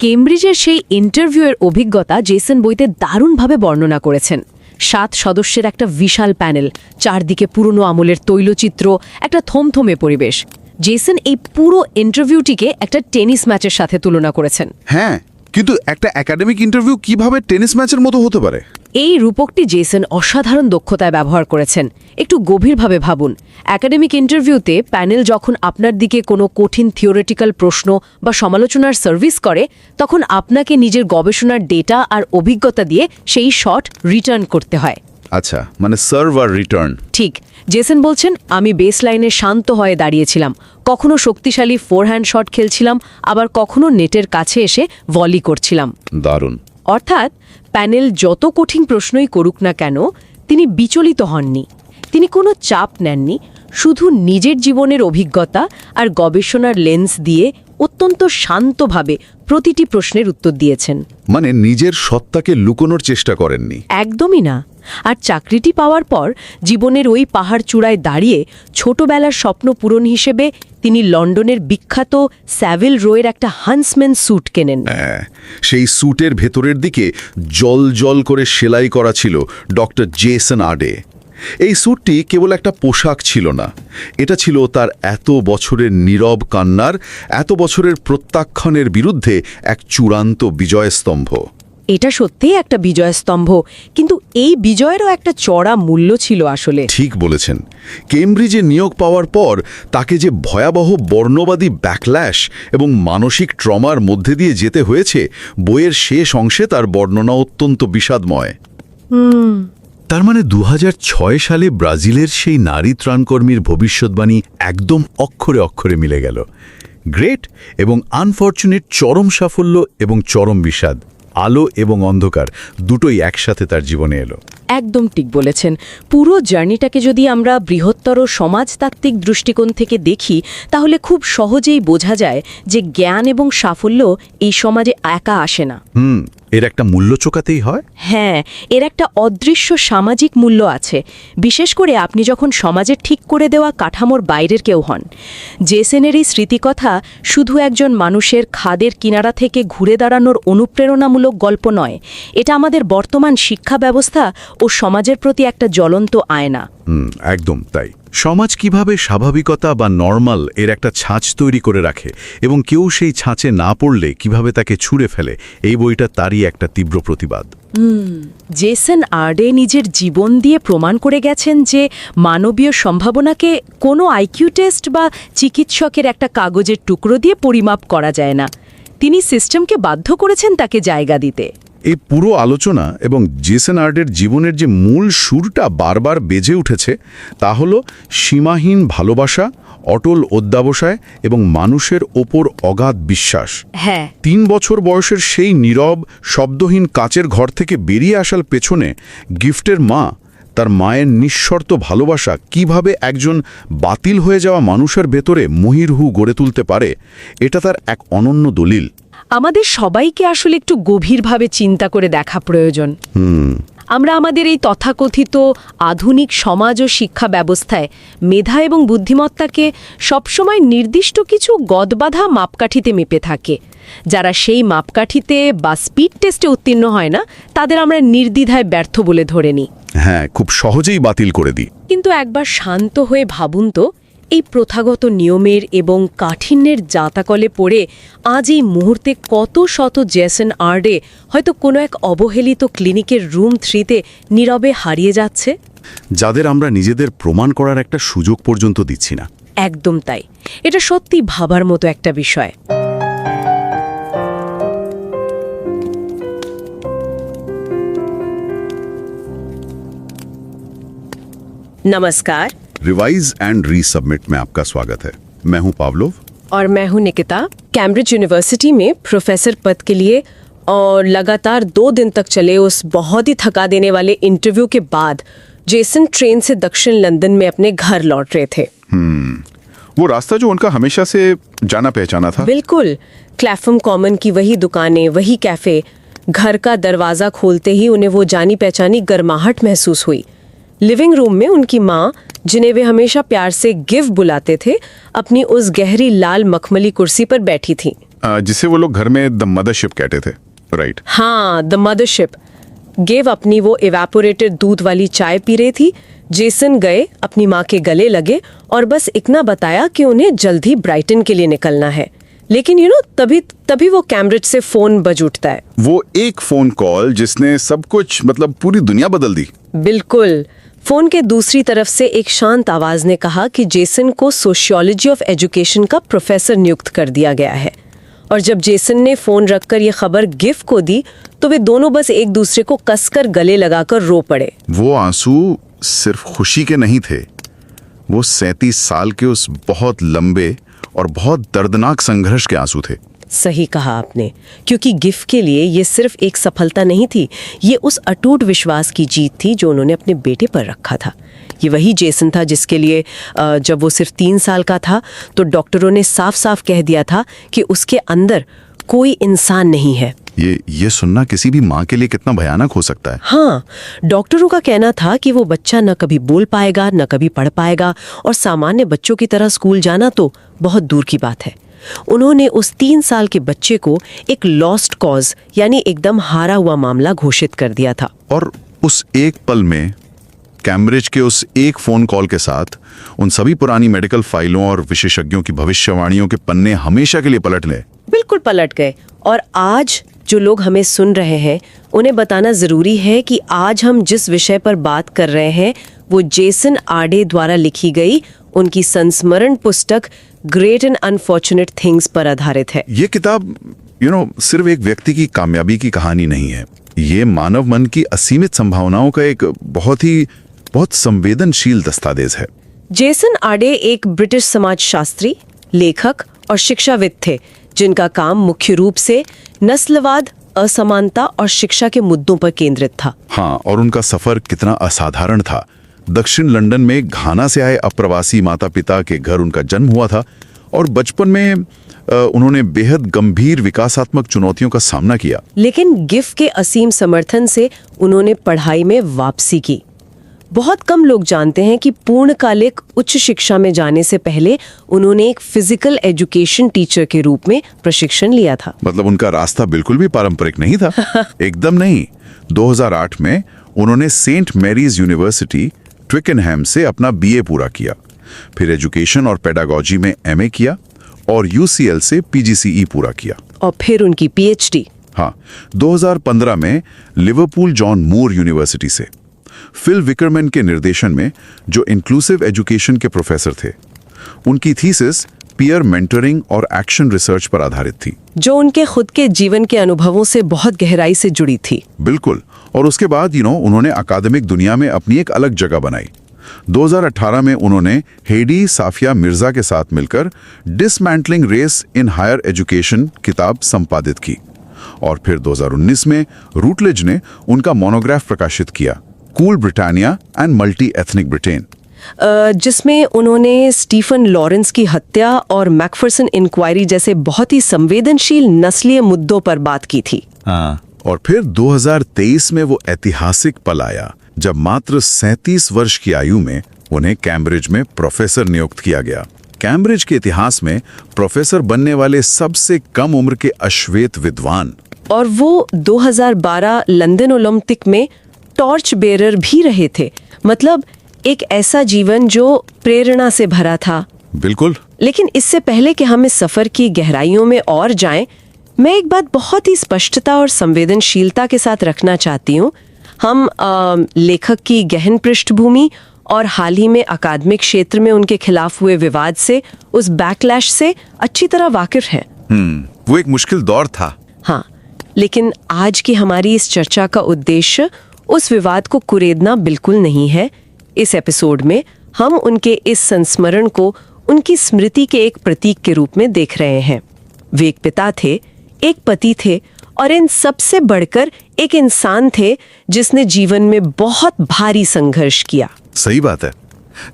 কেমব্রিজের সেই ইন্টারভিউয়ের অভিজ্ঞতা জেসন বইতে দারুণভাবে বর্ণনা করেছেন। 7 সদস্যের একটা বিশাল প্যানেল, চারদিকে পুরনো আমলের তৈলচিত্র, একটা থমথমে পরিবেশ। জেসন এই পুরো ইন্টারভিউটিকে একটা টেনিস ম্যাচের সাথে তুলনা করেছেন। হ্যাঁ, কিন্তু একটা একাডেমিক ইন্টারভিউ কিভাবে টেনিস ম্যাচের মতো হতে পারে? এই রূপকটি জেসন অসাধারণ দক্ষতায় ব্যবহার করেছেন। একটু গভীরভাবে ভাবুন, একাডেমিক ইন্টারভিউতে প্যানেল যখন আপনার দিকে কোনো কঠিন থিওরিটিক্যাল প্রশ্ন বা সমালোচনার সার্ভিস করে, তখন আপনাকে নিজের গবেষণার ডেটা আর অভিজ্ঞতা দিয়ে সেই শট রিটার্ন করতে হয়। আচ্ছা, মানে সার্ভ আর রিটার্ন। ঠিক। জেসন বলছেন, আমি বেস লাইনে শান্ত হয়ে দাঁড়িয়েছিলাম, কখনো শক্তিশালী ফোরহ্যান্ড শট খেলছিলাম, আবার কখনো নেটের কাছে এসে ভলি করছিলাম। দারুণ। অর্থাৎ প্যানেল যত কঠিন প্রশ্নই করুক না কেন, তিনি বিচলিত হননি। তিনি কোনো চাপ নেননি, শুধু নিজের জীবনের অভিজ্ঞতা আর গবেষণার লেন্স দিয়ে অত্যন্ত শান্তভাবে প্রতিটি প্রশ্নের উত্তর দিয়েছেন। মানে নিজের সত্তাকে লুকোনোর চেষ্টা করেননি। একদমই না। আর চাকরিটি পাওয়ার পর জীবনের ওই পাহাড় চূড়ায় দাঁড়িয়ে ছোটবেলার স্বপ্ন পূরণ হিসেবে তিনি লন্ডনের বিখ্যাত স্যাভিল রোয়ের একটা হান্সম্যান স্যুট কেনেন। সেই স্যুটের ভেতরের দিকে জল জল করে সেলাই করা ছিল ডক্টর জেসন আর্ডে। এই স্যুটটি কেবল একটা পোশাক ছিল না, এটা ছিল তার এত বছরের নীরব কান্নার, এত বছরের প্রত্যাখ্যানের বিরুদ্ধে এক চূড়ান্ত বিজয়স্তম্ভ। এটা সত্যিই একটা বিজয়স্তম্ভ, কিন্তু এই বিজয়েরও একটা চড়া মূল্য ছিল আসলে। ঠিক বলেছেন। কেমব্রিজে নিয়োগ পাওয়ার পর তাকে যে ভয়াবহ বর্ণবাদী ব্যাকল্যাশ এবং মানসিক ট্রমার মধ্যে দিয়ে যেতে হয়েছে, বইয়ের শেষ অংশে তার বর্ণনা অত্যন্ত বিষাদময়। তার মানে 2006 সালে ব্রাজিলের সেই নারী ত্রাণকর্মীর ভবিষ্যৎবাণী একদম অক্ষরে অক্ষরে মিলে গেল। গ্রেট এবং আনফরচুনেট, চরম সাফল্য এবং চরম বিষাদ, আলো এবং অন্ধকার দুটোই একসাথে তার জীবনে এলো। একদম ঠিক বলেছেন। পুরো জার্নিটাকে যদি আমরা বৃহত্তর সমাজতাত্ত্বিক দৃষ্টিকোণ থেকে দেখি, তাহলে খুব সহজেই বোঝা যায় যে জ্ঞান এবং সাফল্য এই সমাজে একা আসে না। এর একটা মূল্য চোকাতেই হয়। হ্যাঁ, এর একটা অদৃশ্য সামাজিক মূল্য আছে, বিশেষ করে আপনি যখন সমাজের ঠিক করে দেওয়া কাঠামোর বাইরের কেউ হন। জেসনের এই স্মৃতিকথা শুধু একজন মানুষের খাদের কিনারা থেকে ঘুরে দাঁড়ানোর অনুপ্রেরণামূলক গল্প নয়, এটা আমাদের বর্তমান শিক্ষা ব্যবস্থা ও সমাজের প্রতি একটা জ্বলন্ত আয়না। একদম তাই। সমাজ কিভাবে স্বাভাবিকতা বা নর্মাল এর একটা ছাঁচ তৈরি করে রাখে এবং কেউ সেই ছাঁচে না পড়লে কিভাবে তাকে ছুঁড়ে ফেলে, এই বইটা তারই একটা তীব্র প্রতিবাদ। জেসন আর্ডে নিজের জীবন দিয়ে প্রমাণ করে গেছেন যে মানবীয় সম্ভাবনাকে কোনো আইকিউ টেস্ট বা চিকিৎসকের একটা কাগজের টুকরো দিয়ে পরিমাপ করা যায় না। তিনি সিস্টেমকে বাধ্য করেছেন তাকে জায়গা দিতে। এই পুরো আলোচনা এবং জেসন আর্ডের জীবনের যে মূল সুরটা বারবার বেজে উঠেছে, তা হল সীমাহীন ভালোবাসা, অটল অধ্যাবসায় এবং মানুষের ওপর অগাধ বিশ্বাস। হ্যাঁ, 3 বছর বয়সের সেই নীরব শব্দহীন কাচের ঘর থেকে বেরিয়ে আসার পেছনে গিফটের মা তার মায়ের নিঃশর্ত ভালোবাসা কিভাবে একজন বাতিল হয়ে যাওয়া মানুষের ভেতরে মহিরহু গড়ে তুলতে পারে, এটা তার এক অনন্য দলিল। আমাদের সবাইকে আসলে একটু গভীরভাবে চিন্তা করে দেখা প্রয়োজন। আমরা আমাদের এই তথাকথিত আধুনিক সমাজ ও শিক্ষা ব্যবস্থায় মেধা এবং বুদ্ধিমত্তাকে সবসময় নির্দিষ্ট কিছু গদবাঁধা মাপকাঠিতে মেপে থাকে। যারা সেই মাপকাঠিতে বা স্পিড টেস্টে উত্তীর্ণ হয় না, তাদের আমরা নির্দ্বিধায় ব্যর্থ বলে ধরে নিই। হ্যাঁ, খুব সহজেই বাতিল করে দিই। কিন্তু একবার শান্ত হয়ে ভাবুন তো, এই প্রথাগত নিয়মের এবং কাঠিন্যের জাতাকলে পড়ে আজ এই মুহূর্তে কত শত জেসন আর্ডে হয়তো কোনো এক অবহেলিত ক্লিনিকের রুম 3-তে নীরবে হারিয়ে যাচ্ছে, যাদের আমরা নিজেদের প্রমাণ করার একটা সুযোগ পর্যন্ত দিচ্ছি না। একদম তাই। এটা সত্যি ভাবার মতো একটা বিষয়। नमस्कार। रिवाइज एंड रीसबमिट में आपका स्वागत है। मैं हूं पावलोव और मैं हूं निकिता। कैम्ब्रिज यूनिवर्सिटी में प्रोफेसर पद के लिए और लगातार 2 दिन तक चले उस बहुत ही थका देने वाले इंटरव्यू के बाद जेसन ट्रेन से दक्षिण लंदन में अपने घर लौट रहे थे। वो रास्ता जो उनका हमेशा से जाना पहचाना था। बिल्कुल। क्लैफम कॉमन की वही दुकानें, वही कैफे। घर का दरवाजा खोलते ही उन्हें वो जानी पहचानी गर्माहट महसूस हुई। लिविंग रूम में उनकी माँ, जिन्हें वे हमेशा प्यार से गिव बुलाते थे, अपनी उस गहरी लाल मखमली कुर्सी पर बैठी थी, जिसे वो लोग घर में द मदरशिप कहते थे, राइट? हाँ, द मदरशिप। गिव अपनी वो इवेपोरेटेड दूध वाली चाय पी रही थी। जेसन गए, अपनी माँ के गले लगे और बस इतना बताया कि उन्हें जल्द ही ब्राइटन के लिए निकलना है। लेकिन तभी वो कैम्ब्रिज से फोन बज उठता है। वो एक फोन कॉल जिसने सब कुछ, मतलब पूरी दुनिया बदल दी। बिल्कुल। फोन के दूसरी तरफ से एक शांत आवाज ने कहा कि जेसन को सोशियोलॉजी ऑफ एजुकेशन का प्रोफेसर नियुक्त कर दिया गया है। और जब जेसन ने फोन रखकर ये खबर गिफ को दी, तो वे दोनों बस एक दूसरे को कसकर गले लगाकर रो पड़े। वो आंसू सिर्फ खुशी के नहीं थे, वो 37 साल के उस बहुत लंबे और बहुत दर्दनाक संघर्ष के आंसू थे। सही कहा आपने, क्योंकि गिफ के लिए ये सिर्फ एक सफलता नहीं थी, ये उस अटूट विश्वास की जीत थी जो उन्होंने अपने बेटे पर रखा था। ये वही जेसन था जिसके लिए जब वो सिर्फ 3 साल का था तो डॉक्टरों ने साफ साफ कह दिया था कि उसके अंदर कोई इंसान नहीं है। ये सुनना किसी भी माँ के लिए कितना भयानक हो सकता है। हाँ, डॉक्टरों का कहना था कि वो बच्चा न कभी बोल पाएगा, न कभी पढ़ पाएगा, और सामान्य बच्चों की तरह स्कूल जाना तो बहुत दूर की बात है। उन्होंने उस 3 साल के बच्चे को एक लॉस्ट कॉज, यानी एकदम हारा हुआ मामला घोषित कर दिया था। और उस एक पल में कैम्ब्रिज के उस एक फोन कॉल के साथ उन सभी पुरानी मेडिकल फाइलों और विशेषज्ञों की भविष्यवाणियों के पन्ने हमेशा के लिए पलट गए। बिल्कुल पलट गए। और आज जो लोग हमें सुन रहे हैं, उन्हें बताना जरूरी है कि आज हम जिस विषय पर बात कर रहे हैं वो जेसन आर्डे द्वारा लिखी गई उनकी संस्मरण पुस्तक ग्रेट एंड अनफॉर्चुनेट थिंग्स पर आधारित है। ये किताब सिर्फ एक व्यक्ति की कामयाबी की कहानी नहीं है, ये मानव मन की असीमित संभावनाओं का एक बहुत संवेदनशील दस्तावेज है। जेसन आर्डे एक ब्रिटिश समाजशास्त्री, लेखक और शिक्षाविद थे, जिनका काम मुख्य रूप से नस्लवाद, असमानता और शिक्षा के मुद्दों पर केंद्रित था। हाँ, और उनका सफर कितना असाधारण था। दक्षिण लंदन में घाना से आए अप्रवासी माता पिता के घर उनका जन्म हुआ था और बचपन में उन्होंने बेहद गंभीर विकासात्मक चुनौतियों का सामना किया। लेकिन गिफ के असीम समर्थन से उन्होंने पढ़ाई में वापसी की। बहुत कम लोग जानते हैं कि पूर्णकालिक उच्च शिक्षा में जाने से पहले उन्होंने एक फिजिकल एजुकेशन टीचर के रूप में प्रशिक्षण लिया था। मतलब उनका रास्ता बिल्कुल भी पारंपरिक नहीं था। एकदम नहीं। 2008 में उन्होंने सेंट मैरीज यूनिवर्सिटी ट्विकेनहैम से अपना बीए पूरा किया, फिर एजुकेशन और पेडागोजी में एमए किया और यूसीएल से पीजीसीई पूरा किया, और फिर उनकी पीएचडी। हाँ, 2015 में लिवरपूल जॉन मूर यूनिवर्सिटी से फिल विकरमैन के निर्देशन में, जो इंक्लूसिव एजुकेशन के प्रोफेसर थे। उनकी थीसिस पीयर मेंटरिंग और एक्शन रिसर्च पर आधारित थी, जो उनके खुद के जीवन के अनुभवों से बहुत गहराई से जुड़ी थी। बिल्कुल। और उसके बाद उन्होंने अकादमिक दुनिया में अपनी एक अलग जगह बनाई। 2018 में उन्होंने हेडी साफिया मिर्जा के साथ मिलकर dismantling race in higher education किताब संपादित की, और फिर 2019 में रूटलेज ने उनका मोनोग्राफ प्रकाशित किया, cool Britannia and multi ethnic Britain. जिसमें उन्होंने स्टीफन लॉरेंस की हत्या और मैकफरसन इंक्वायरी जैसे बहुत ही संवेदनशील नस्लीय मुद्दों पर बात की थी। हाँ, और फिर 2023 में वो ऐतिहासिक पल आया जब मात्र 37 वर्ष की आयु में उन्हें कैम्ब्रिज में प्रोफेसर नियुक्त किया गया। कैम्ब्रिज के इतिहास में प्रोफेसर बनने वाले सबसे कम उम्र के अश्वेत विद्वान। और वो 2012 लंदन ओलंपिक में टॉर्च बेरर भी रहे थे। मतलब एक ऐसा जीवन जो प्रेरणा से भरा था। बिल्कुल। लेकिन इससे पहले कि हम इस सफर की गहराइयों में और जाएं, मैं एक बात बहुत ही स्पष्टता और संवेदनशीलता के साथ रखना चाहती हूँ। हम लेखक की गहन पृष्ठभूमि और हाल ही में अकादमिक क्षेत्र में उनके खिलाफ हुए विवाद से, उस बैकलैश से अच्छी तरह वाकिफ हैं। वो एक मुश्किल दौर था। हाँ, लेकिन आज की हमारी इस चर्चा का उद्देश्य उस विवाद को कुरेदना बिल्कुल नहीं है। इस एपिसोड में हम उनके इस संस्मरण को उनकी स्मृति के एक प्रतीक के रूप में देख रहे हैं। वे एक पिता थे, एक पति थे और इन सबसे बढ़कर एक इंसान थे जिसने जीवन में बहुत भारी संघर्ष किया। सही बात है।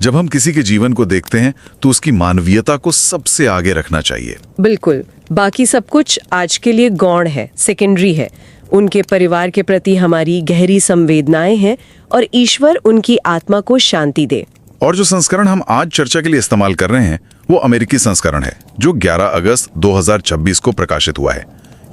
जब हम किसी के जीवन को देखते हैं तो उसकी मानवीयता को सबसे आगे रखना चाहिए। बिल्कुल, बाकी सब कुछ आज के लिए गौण है, सेकेंडरी है। उनके परिवार के प्रति हमारी गहरी संवेदनाएं हैं और ईश्वर उनकी आत्मा को शांति दे। और जो संस्करण हम आज चर्चा के लिए इस्तेमाल कर रहे हैं वो अमेरिकी संस्करण है जो 11 अगस्त 2026 को प्रकाशित हुआ है।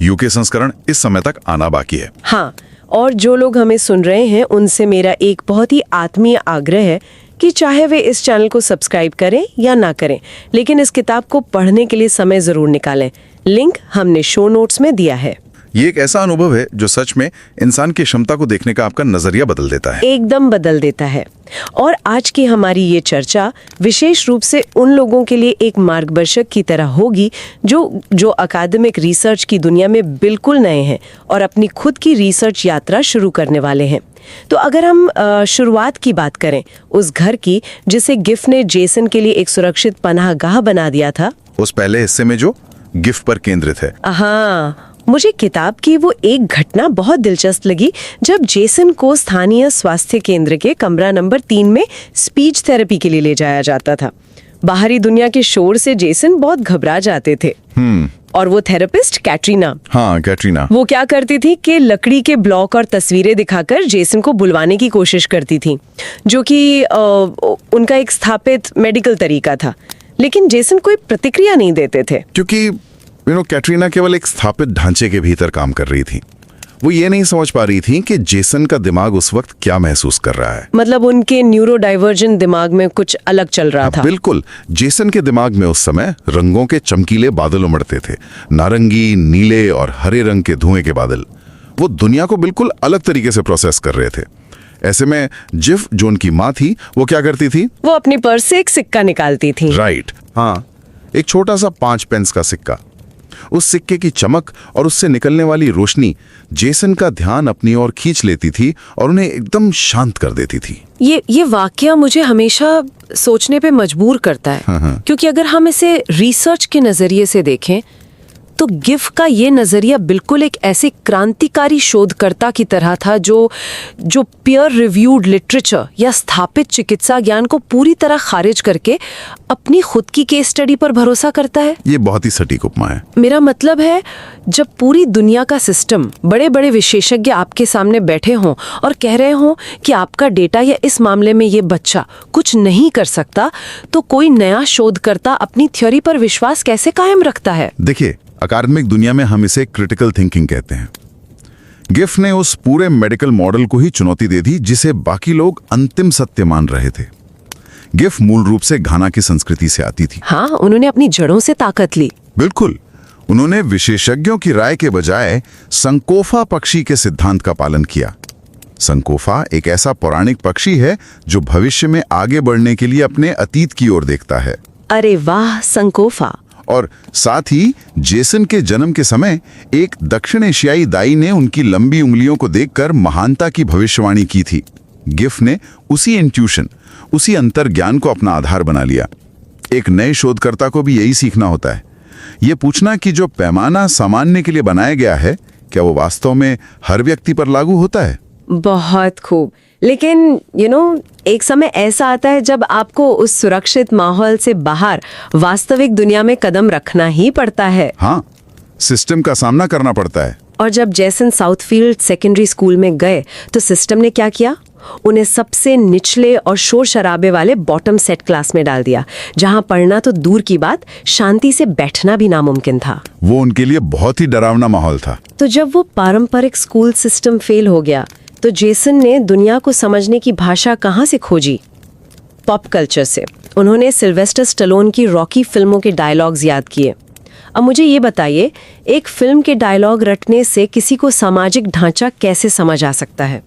यूके संस्करण इस समय तक आना बाकी है। हाँ, और जो लोग हमें सुन रहे हैं उनसे मेरा एक बहुत ही आत्मीय आग्रह है कि चाहे वे इस चैनल को सब्सक्राइब करें या ना करें, लेकिन इस किताब को पढ़ने के लिए समय जरूर निकालें। लिंक हमने शो नोट्स में दिया है। ये एक ऐसा अनुभव है जो सच में इंसान की क्षमता को देखने का आपका नजरिया बदल देता है। एकदम बदल देता है। और आज की हमारी ये चर्चा विशेष रूप से उन लोगों के लिए एक मार्गदर्शक की तरह होगी जो अकादमिक रिसर्च की दुनिया में बिल्कुल नए हैं और अपनी खुद की रिसर्च यात्रा शुरू करने वाले हैं। तो अगर हम शुरुआत की बात करें उस घर की जिसे गिफ ने जेसन के लिए एक सुरक्षित पनाहगाह बना दिया था, उस पहले हिस्से में जो गिफ पर केंद्रित है। हाँ, मुझे किताब की वो एक घटना बहुत दिलचस्प लगी जब जेसन को स्थानीय स्वास्थ्य केंद्र के कमरा नंबर 3 में स्पीच थेरेपी के लिए ले जाया जाता था। बाहरी दुनिया के शोर से जेसन बहुत घबरा जाते थे। और वो थेरेपिस्ट कैटरीना, हाँ कैटरीना, वो क्या करती थी कि लकड़ी के ब्लॉक और तस्वीरें दिखाकर जेसन को बुलवाने की कोशिश करती थी, जो कि उनका एक स्थापित मेडिकल तरीका था। लेकिन जेसन कोई प्रतिक्रिया नहीं देते थे क्योंकि कैटरीना केवल एक स्थापित ढांचे के भीतर काम कर रही थी। वो ये नहीं समझ पा रही थी कि जेसन का दिमाग उस वक्त क्या महसूस कर रहा है। मतलब उनके न्यूरोडाइवर्जेंट दिमाग में कुछ अलग चल रहा था। बिल्कुल, जेसन के दिमाग में उस समय रंगों के चमकीले बादल उमड़ते थे, नारंगी, नीले और हरे रंग के धुएं के बादल। वो दुनिया को बिल्कुल अलग तरीके से प्रोसेस कर रहे थे। ऐसे में जिफ, जो उनकी माँ थी, वो क्या करती थी? वो अपनी पर्स से एक सिक्का निकालती थी। राइट, हाँ, एक छोटा सा 5 पेंस का सिक्का। उस सिक्के की चमक और उससे निकलने वाली रोशनी जेसन का ध्यान अपनी ओर खींच लेती थी और उन्हें एकदम शांत कर देती थी। ये वाकया मुझे हमेशा सोचने पे मजबूर करता है। हाँ। क्योंकि अगर हम इसे रिसर्च के नजरिए से देखें तो गिफ का ये नजरिया बिल्कुल एक ऐसे क्रांतिकारी शोधकर्ता की तरह था जो पीयर रिव्यूड लिटरेचर या स्थापित चिकित्सा ज्ञान को पूरी तरह खारिज करके अपनी खुद की केस स्टडी पर भरोसा करता है। ये बहुत ही सटीक उपमा है। मेरा मतलब है, जब पूरी दुनिया का सिस्टम, बड़े बड़े विशेषज्ञ आपके सामने बैठे हों और कह रहे हों कि आपका डेटा या इस मामले में ये बच्चा कुछ नहीं कर सकता, तो कोई नया शोधकर्ता अपनी थ्योरी पर विश्वास कैसे कायम रखता है? देखिए, अकादमिक दुनिया में हम इसे क्रिटिकल थिंकिंग कहते हैं। गिफ ने उस पूरे मेडिकल मॉडल को ही चुनौती दे दी जिसे बाकी लोग अंतिम सत्य मान रहे थे। गिफ मूल रूप से घाना की संस्कृति से आती थी। हाँ, उन्होंने अपनी जड़ों से ताकत ली। बिल्कुल, उन्होंने विशेषज्ञों की राय के बजाय संकोफा पक्षी के सिद्धांत का पालन किया। संकोफा एक ऐसा पौराणिक पक्षी है जो भविष्य में आगे बढ़ने के लिए अपने अतीत की ओर देखता है। अरे वाह, संकोफा। और साथ ही जेसन के जन्म के समय एक दक्षिण एशियाई दाई ने उनकी लंबी उंगलियों को देखकर महानता की भविष्यवाणी की थी। गिफ ने उसी इंट्यूशन, उसी अंतर्ज्ञान को अपना आधार बना लिया। एक नए शोधकर्ता को भी यही सीखना होता है, ये पूछना कि जो पैमाना सामान्य के लिए बनाया गया है, क्या वो वास्तव में हर व्यक्ति पर लागू होता है? बहुत खूब। लेकिन एक समय ऐसा आता है जब आपको उस सुरक्षित माहौल से बाहर वास्तविक दुनिया में कदम रखना ही पड़ता है। हाँ, सिस्टम का सामना करना पड़ता है। और जब जैसन साउथफील्ड सेकेंडरी स्कूल में गए तो सिस्टम ने क्या किया? उन्हें सबसे निचले और शोर शराबे वाले बॉटम सेट क्लास में डाल दिया, जहां पढ़ना तो दूर की बात, शांति से बैठना भी नामुमकिन था। वो उनके लिए बहुत ही डरावना माहौल था। तो जब वो पारंपरिक स्कूल सिस्टम फेल हो गया तो जेसन ने दुनिया को समझने की भाषा कहाँ से खोजी? पॉप कल्चर से। उन्होंने सिल्वेस्टर स्टैलोन की रॉकी फिल्मों के डायलॉग्स याद किए। अब मुझे ये बताइए, एक फिल्म के डायलॉग रटने से किसी को सामाजिक ढांचा कैसे समझ आ सकता है?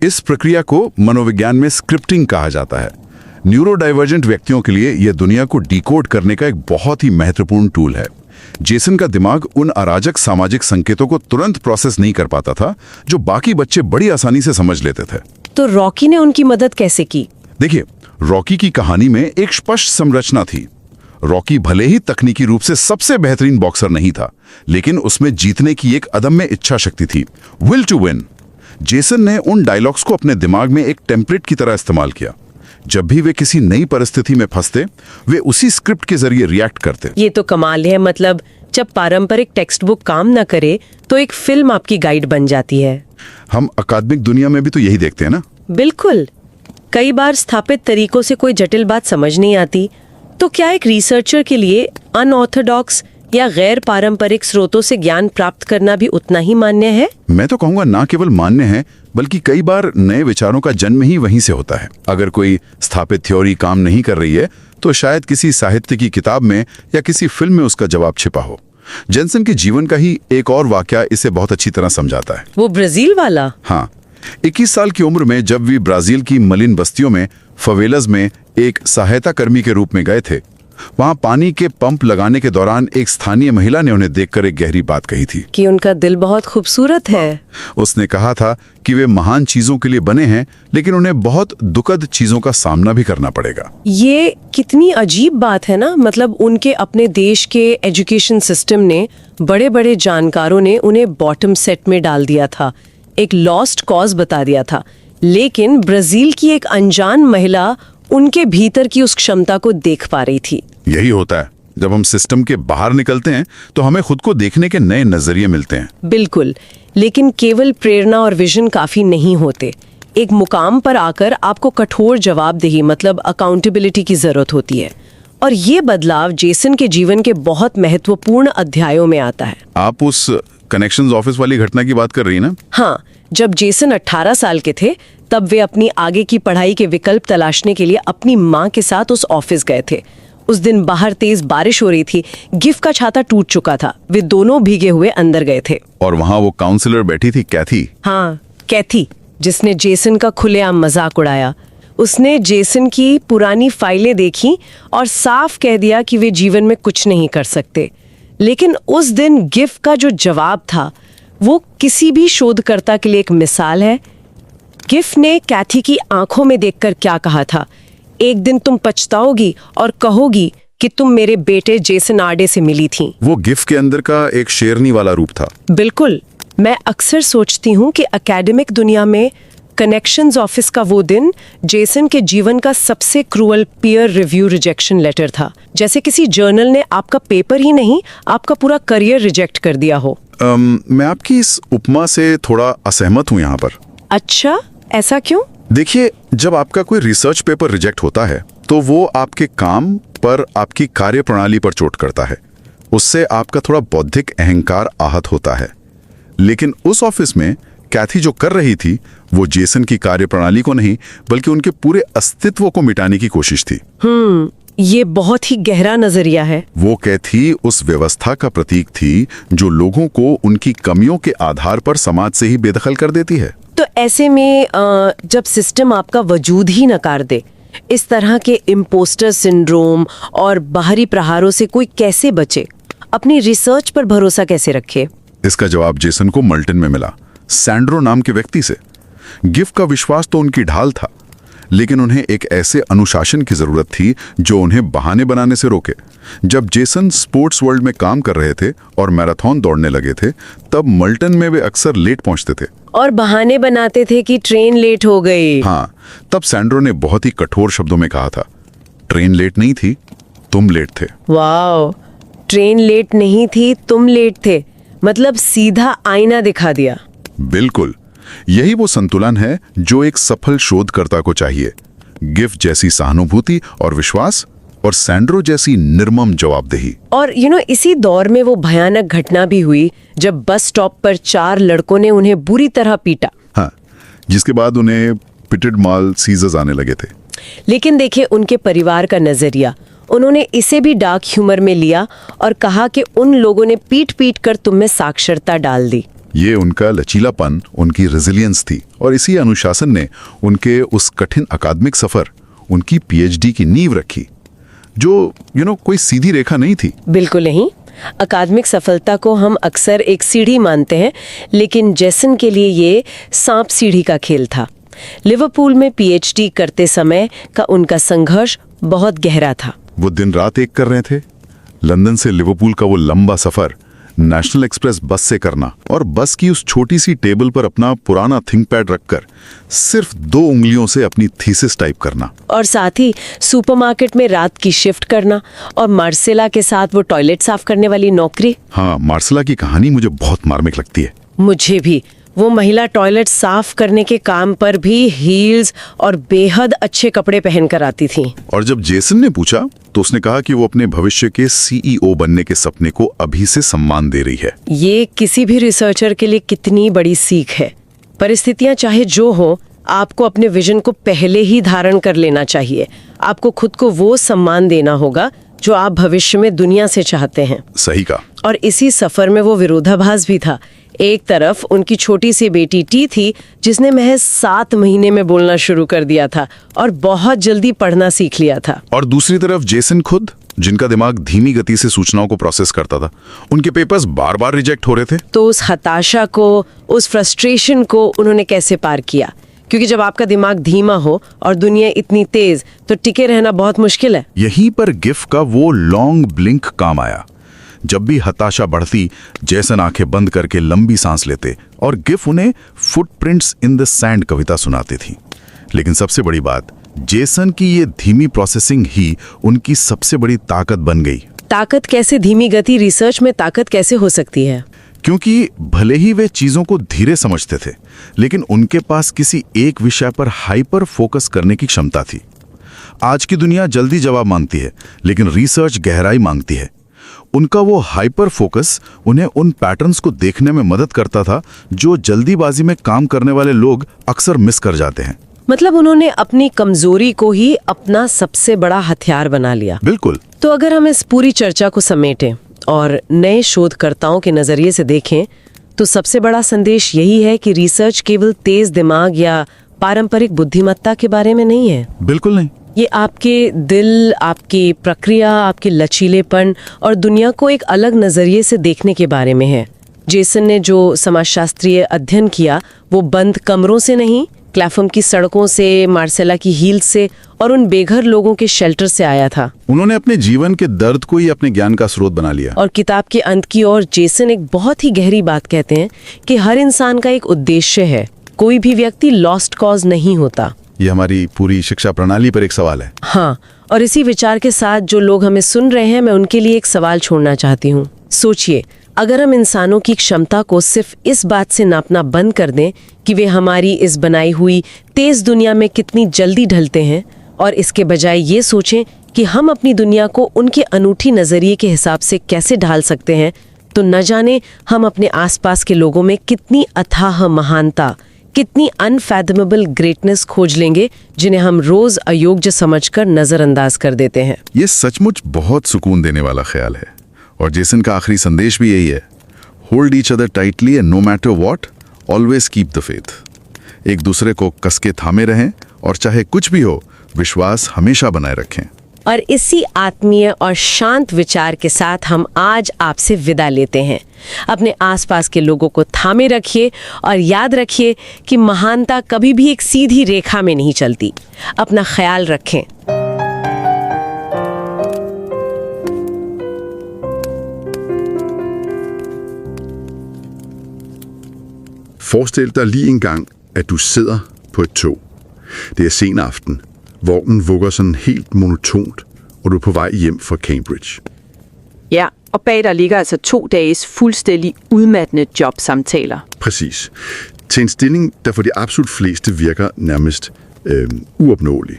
इस प्रक्रिया को मनोविज्ञान में स्क्रिप्टिंग कहा जाता है। न्यूरोडाइवर्जेंट व्यक्तियों के लिए यह दुनिया को डिकोड करने का एक बहुत ही महत्वपूर्ण टूल है। जेसन का दिमाग उन अराजक सामाजिक संकेतों को तुरंत प्रोसेस नहीं कर पाता था जो बाकी बच्चे बड़ी आसानी से समझ लेते थे। तो रॉकी ने उनकी मदद कैसे की? देखिए, रॉकी की कहानी में एक स्पष्ट संरचना थी। रॉकी भले ही तकनीकी रूप से सबसे बेहतरीन बॉक्सर नहीं था, लेकिन उसमें जीतने की एक अदम्य इच्छा शक्ति थी, विल टू विन। जेसन ने उन डायलॉग्स को अपने दिमाग में एक टेम्पलेट की तरह इस्तेमाल किया। जब भी वे किसी नई परिस्थिति में फंसते, वे उसी स्क्रिप्ट के जरिए रिएक्ट करते। ये तो कमाल है। मतलब जब पारंपरिक टेक्स्ट बुक काम न करे तो एक फिल्म आपकी गाइड बन जाती है। हम अकादमिक दुनिया में भी तो यही देखते हैं ना। बिल्कुल। कई बार स्थापित तरीकों से कोई जटिल बात समझ नहीं आती, तो क्या एक रिसर्चर के लिए अनऑर्थोडॉक्स या गैर पारंपरिक स्रोतों से ज्ञान प्राप्त करना भी उतना ही मान्य है? मैं तो कहूँगा ना केवल मान्य है, बल्कि कई बार नए विचारों का जन्म ही वहीं से होता है। अगर कोई स्थापित थ्योरी काम नहीं कर रही है, तो शायद किसी साहित्य की किताब में या किसी फिल्म में उसका जवाब छिपा हो। जेसन के जीवन का ही एक और वाकया इसे बहुत अच्छी तरह समझाता है। वो ब्राजील वाला? हाँ, 21 साल की उम्र में जब वे ब्राजील की मलिन बस्तियों में फवेलस में एक सहायता कर्मी के रूप में गए थे, वहां पानी के पंप लगाने के दौरान एक स्थानीय महिला ने उन्हें देखकर एक गहरी बात कही थी कि उनका दिल बहुत खूबसूरत है। उसने कहा था कि वे महान चीजों के लिए बने हैं, लेकिन उन्हें बहुत दुखद चीजों का सामना भी करना पड़ेगा। ये कितनी अजीब बात है ना। मतलब उनके अपने देश के एजुकेशन सिस्टम ने, बड़े बड़े जानकारों ने उन्हें बॉटम सेट में डाल दिया था, एक लॉस्ट कॉज बता दिया था, लेकिन ब्राजील की एक अनजान महिला उनके भीतर की उस क्षमता को देख पा रही थी। यही होता है, जब हम सिस्टम के बाहर निकलते हैं तो हमें खुद को देखने के नए नजरिए मिलते हैं। बिल्कुल, लेकिन केवल प्रेरणा और विजन काफी नहीं होते। एक मुकाम पर आकर आपको कठोर जवाबदेही, मतलब अकाउंटेबिलिटी की जरूरत होती है। और ये बदलाव जेसन के जीवन के बहुत महत्वपूर्ण अध्यायों में आता है। आप उस कनेक्शंस ऑफिस वाली घटना की बात कर रही हैं ना? हाँ, जब जेसन 18 साल के थे, तब वे अपनी आगे की पढ़ाई के विकल्प तलाशने के लिए अपनी माँ के साथ उस ऑफिस गए थे। उस दिन बाहर तेज बारिश हो रही थी, गिफ का छाता टूट चुका था, वे दोनों भीगे हुए अंदर गए थे। और वहाँ वो काउंसलर बैठी थी, कैथी। हाँ, कैथी, जिसने जेसन का खुलेआम मजाक उड़ाया। उसने जेसन की पुरानी फाइलें देखी और साफ कह दिया कि वे जीवन में कुछ नहीं कर सकते। लेकिन उस दिन गिफ का जो जवाब था, वो किसी भी शोधकर्ता के लिए एक मिसाल है। गिफ ने कैथी की आंखों में देखकर क्या कहा था? एक दिन तुम पछताओगी और कहोगी कि तुम मेरे बेटे जेसन आर्डे से मिली थी। वो गिफ के अंदर का एक शेरनी वाला रूप था। बिल्कुल। मैं अक्सर सोचती हूँ कि एकेडमिक दुनिया में कनेक्शंस ऑफिस का वो दिन जेसन के जीवन का सबसे cruel peer review rejection letter था। जैसे किसी जर्नल ने आपका पेपर ही नहीं, आपका पूरा करियर रिजेक्ट कर दिया हो। मैं आपकी इस उपमा से थोड़ा असहमत हूँ यहाँ पर। अच्छा, ऐसा क्यों? देखिए, जब आपका कोई रिसर्च पेपर रिजेक्ट होता है तो वो आपके काम पर, आपकी कार्यप्रणाली पर चोट करता है। उससे आपका थोड़ा बौद्धिक अहंकार आहत होता है। लेकिन उस ऑफिस में कैथी जो कर रही थी, वो जेसन की कार्यप्रणाली को नहीं, बल्कि उनके पूरे अस्तित्व को मिटाने की कोशिश थी। ये बहुत ही गहरा नजरिया है। वो कैथी उस व्यवस्था का प्रतीक थी जो लोगों को उनकी कमियों के आधार पर समाज से ही बेदखल कर देती है। तो ऐसे में जब सिस्टम आपका वजूद ही नकार दे, इस तरह के इम्पोस्टर सिंड्रोम और बाहरी प्रहारों से कोई कैसे बचे? अपनी रिसर्च पर भरोसा कैसे रखे? इसका जवाब जेसन को मल्टन में मिला, सैंड्रो नाम के व्यक्ति से। गिफ का विश्वास तो उनकी ढाल था, लेकिन उन्हें एक ऐसे अनुशासन की जरूरत थी जो उन्हें बहाने बनाने से रोके। जब जेसन स्पोर्ट्स वर्ल्ड में काम कर रहे थे और मैराथन दौड़ने लगे थे, तब मल्टन में वे अक्सर लेट पहुंचते थे और बहाने बनाते थे कि ट्रेन लेट हो गई। हाँ, तब सैंड्रो ने बहुत ही कठोर शब्दों में कहा था, ट्रेन लेट नहीं थी, तुम लेट थे। वाह, ट्रेन लेट नहीं थी, तुम लेट थे, मतलब सीधा आईना दिखा दिया। बिल्कुल, यही वो संतुलन है जो एक सफल शोधकर्ता को चाहिए। गिफ जैसी सहानुभूति और विश्वास, और सैंड्रो जैसी निर्मम जवाबदेही। और इसी दौर में वो भयानक घटना भी हुई जब बस स्टॉप पर 4 लड़कों ने उन्हें बुरी तरह पीटा। हाँ, जिसके बाद उन्हें पिटेड माल सीजर्स आने लगे थे। लेकिन देखिए उनके परिवार का नजरिया, उन्होंने इसे भी डार्क ह्यूमर में लिया और कहा कि उन लोगों ने पीट पीट कर तुम में साक्षरता डाल दी। ये उनका लचीलापन, उनकी रेजिलियंस थी, और इसी अनुशासन ने उनके उस कठिन अकादमिक सफर, उनकी पीएचडी की नींव रखी, जो कोई सीधी रेखा नहीं थी। बिल्कुल नहीं। अकादमिक सफलता को हम अक्सर एक सीढ़ी मानते हैं, लेकिन जेसन के लिए ये सांप सीढ़ी का खेल था। लिवरपूल में पीएचडी करते समय का उनका संघर्ष बहुत गहरा था। वो दिन रात एक कर रहे थे। लंदन से लिवरपूल का वो लंबा सफर नेशनल एक्सप्रेस बस से करना, और बस की उस छोटी सी टेबल पर अपना पुराना थिंकपैड रखकर सिर्फ 2 उंगलियों से अपनी थीसिस टाइप करना, और साथ ही सुपरमार्केट में रात की शिफ्ट करना, और मार्सेला के साथ वो टॉयलेट साफ करने वाली नौकरी। हाँ, मार्सेला की कहानी मुझे बहुत मार्मिक लगती है। मुझे भी। वो महिला टॉयलेट साफ करने के काम पर भी हील्स और बेहद अच्छे कपड़े पहनकर आती थी। और जब जेसन ने पूछा तो उसने कहा कि वो अपने भविष्य के सीईओ बनने के सपने को अभी से सम्मान दे रही है। ये किसी भी रिसर्चर के लिए कितनी बड़ी सीख है। परिस्थितियां चाहे जो हो, आपको अपने विजन को पहले ही धारण कर लेना चाहिए। आपको खुद को वो सम्मान देना होगा जो आप भविष्य में दुनिया से चाहते हैं। सही कहा। और इसी सफर में वो विरोधाभास भी था। एक तरफ उनकी छोटी सी बेटी टी थी, जिसने महज 7 महीने में बोलना शुरू कर दिया था और बहुत जल्दी पढ़ना सीख लिया था। और दूसरी तरफ जेसन खुद, जिनका दिमाग धीमी गति से सूचनाओं को प्रोसेस करता था। उनके पेपर्स बार बार रिजेक्ट हो रहे थे। तो उस हताशा को, उस फ्रस्ट्रेशन को उन्होंने कैसे पार किया? क्योंकि जब आपका दिमाग धीमा हो और दुनिया इतनी तेज, तो टिके रहना बहुत मुश्किल है। यहीं पर गिफ का वो लॉन्ग ब्लिंक काम आया। जब भी हताशा बढ़ती, जेसन आंखें बंद करके लंबी सांस लेते और गिफ उन्हें फुटप्रिंट्स इन द सैंड कविता सुनाती थी। लेकिन सबसे बड़ी बात, जेसन की ये धीमी प्रोसेसिंग ही उनकी सबसे बड़ी ताकत बन गई। ताकत कैसे? धीमी गति रिसर्च में ताकत कैसे हो सकती है? क्योंकि भले ही वे चीजों को धीरे समझते थे, लेकिन उनके पास किसी एक विषय पर हाइपर फोकस करने की क्षमता थी। आज की दुनिया जल्दी जवाब मांगती है, लेकिन रिसर्च गहराई मांगती है। उनका वो हाइपर फोकस उन्हें उन पैटर्न्स को देखने में मदद करता था जो जल्दीबाजी में काम करने वाले लोग अक्सर मिस कर जाते हैं। मतलब उन्होंने अपनी कमजोरी को ही अपना सबसे बड़ा हथियार बना लिया। बिल्कुल। तो अगर हम इस पूरी चर्चा को समेटें और नए शोधकर्ताओं के नजरिए से देखें, तो सबसे बड़ा संदेश यही है कि रिसर्च केवल तेज दिमाग या पारंपरिक बुद्धिमत्ता के बारे में नहीं है। बिल्कुल नहीं। ये आपके दिल, आपकी प्रक्रिया, आपके लचीलेपन और दुनिया को एक अलग नजरिए से देखने के बारे में है। जेसन ने जो समाजशास्त्रीय अध्ययन किया, वो बंद कमरों से नहीं, क्लैफम की सड़कों से, मार्सेला की हील से और उन बेघर लोगों के शेल्टर से आया था। उन्होंने अपने जीवन के दर्द को ही अपने ज्ञान का स्रोत बना लिया। और किताब के अंत की ओर जेसन एक बहुत ही गहरी बात कहते हैं कि हर इंसान का एक उद्देश्य है। कोई भी व्यक्ति लॉस्ट कॉज नहीं होता। ये हमारी पूरी शिक्षा प्रणाली पर एक सवाल है। हाँ, और इसी विचार के साथ जो लोग हमें सुन रहे हैं, मैं उनके लिए एक सवाल छोड़ना चाहती हूँ। सोचिए, अगर हम इंसानों की क्षमता को सिर्फ इस बात से नापना बंद कर दें कि वे हमारी इस बनाई हुई तेज दुनिया में कितनी जल्दी ढलते हैं, और इसके बजाय ये सोचें कि हम अपनी दुनिया को उनके अनूठी नजरिए के हिसाब से कैसे ढाल सकते हैं, तो न जाने हम अपने आसपास के लोगों में कितनी अथाह महानता, कितनी अनफैथमेबल ग्रेटनेस खोज लेंगे, जिन्हें हम रोज अयोग्य समझकर नजरअंदाज कर देते हैं। ये सचमुच बहुत सुकून देने वाला ख्याल है। और जेसन का आखिरी संदेश भी यही है, hold each other tightly and no matter what, always keep the faith. एक दूसरे को कसके थामे रहें और चाहे कुछ भी हो, विश्वास हमेशा बनाए रखें। और इसी आत्मीय और शांत विचार के साथ हम आज आपसे विदा लेते हैं। अपने आसपास के लोगों को थामे रखिए और याद रखिए कि महानता कभी भी एक सीधी रेखा में नहीं चलती। अपना ख्याल रखें। Forestil dig lige engang, at du sidder på et tog. Det er sen aften. Vognen vugger sådan helt monotont, og du er på vej hjem fra Cambridge. Ja, og bag der ligger altså 2 dages fuldstændig udmattende jobsamtaler. Præcis. Til en stilling, der for de absolut fleste virker nærmest uopnåelig.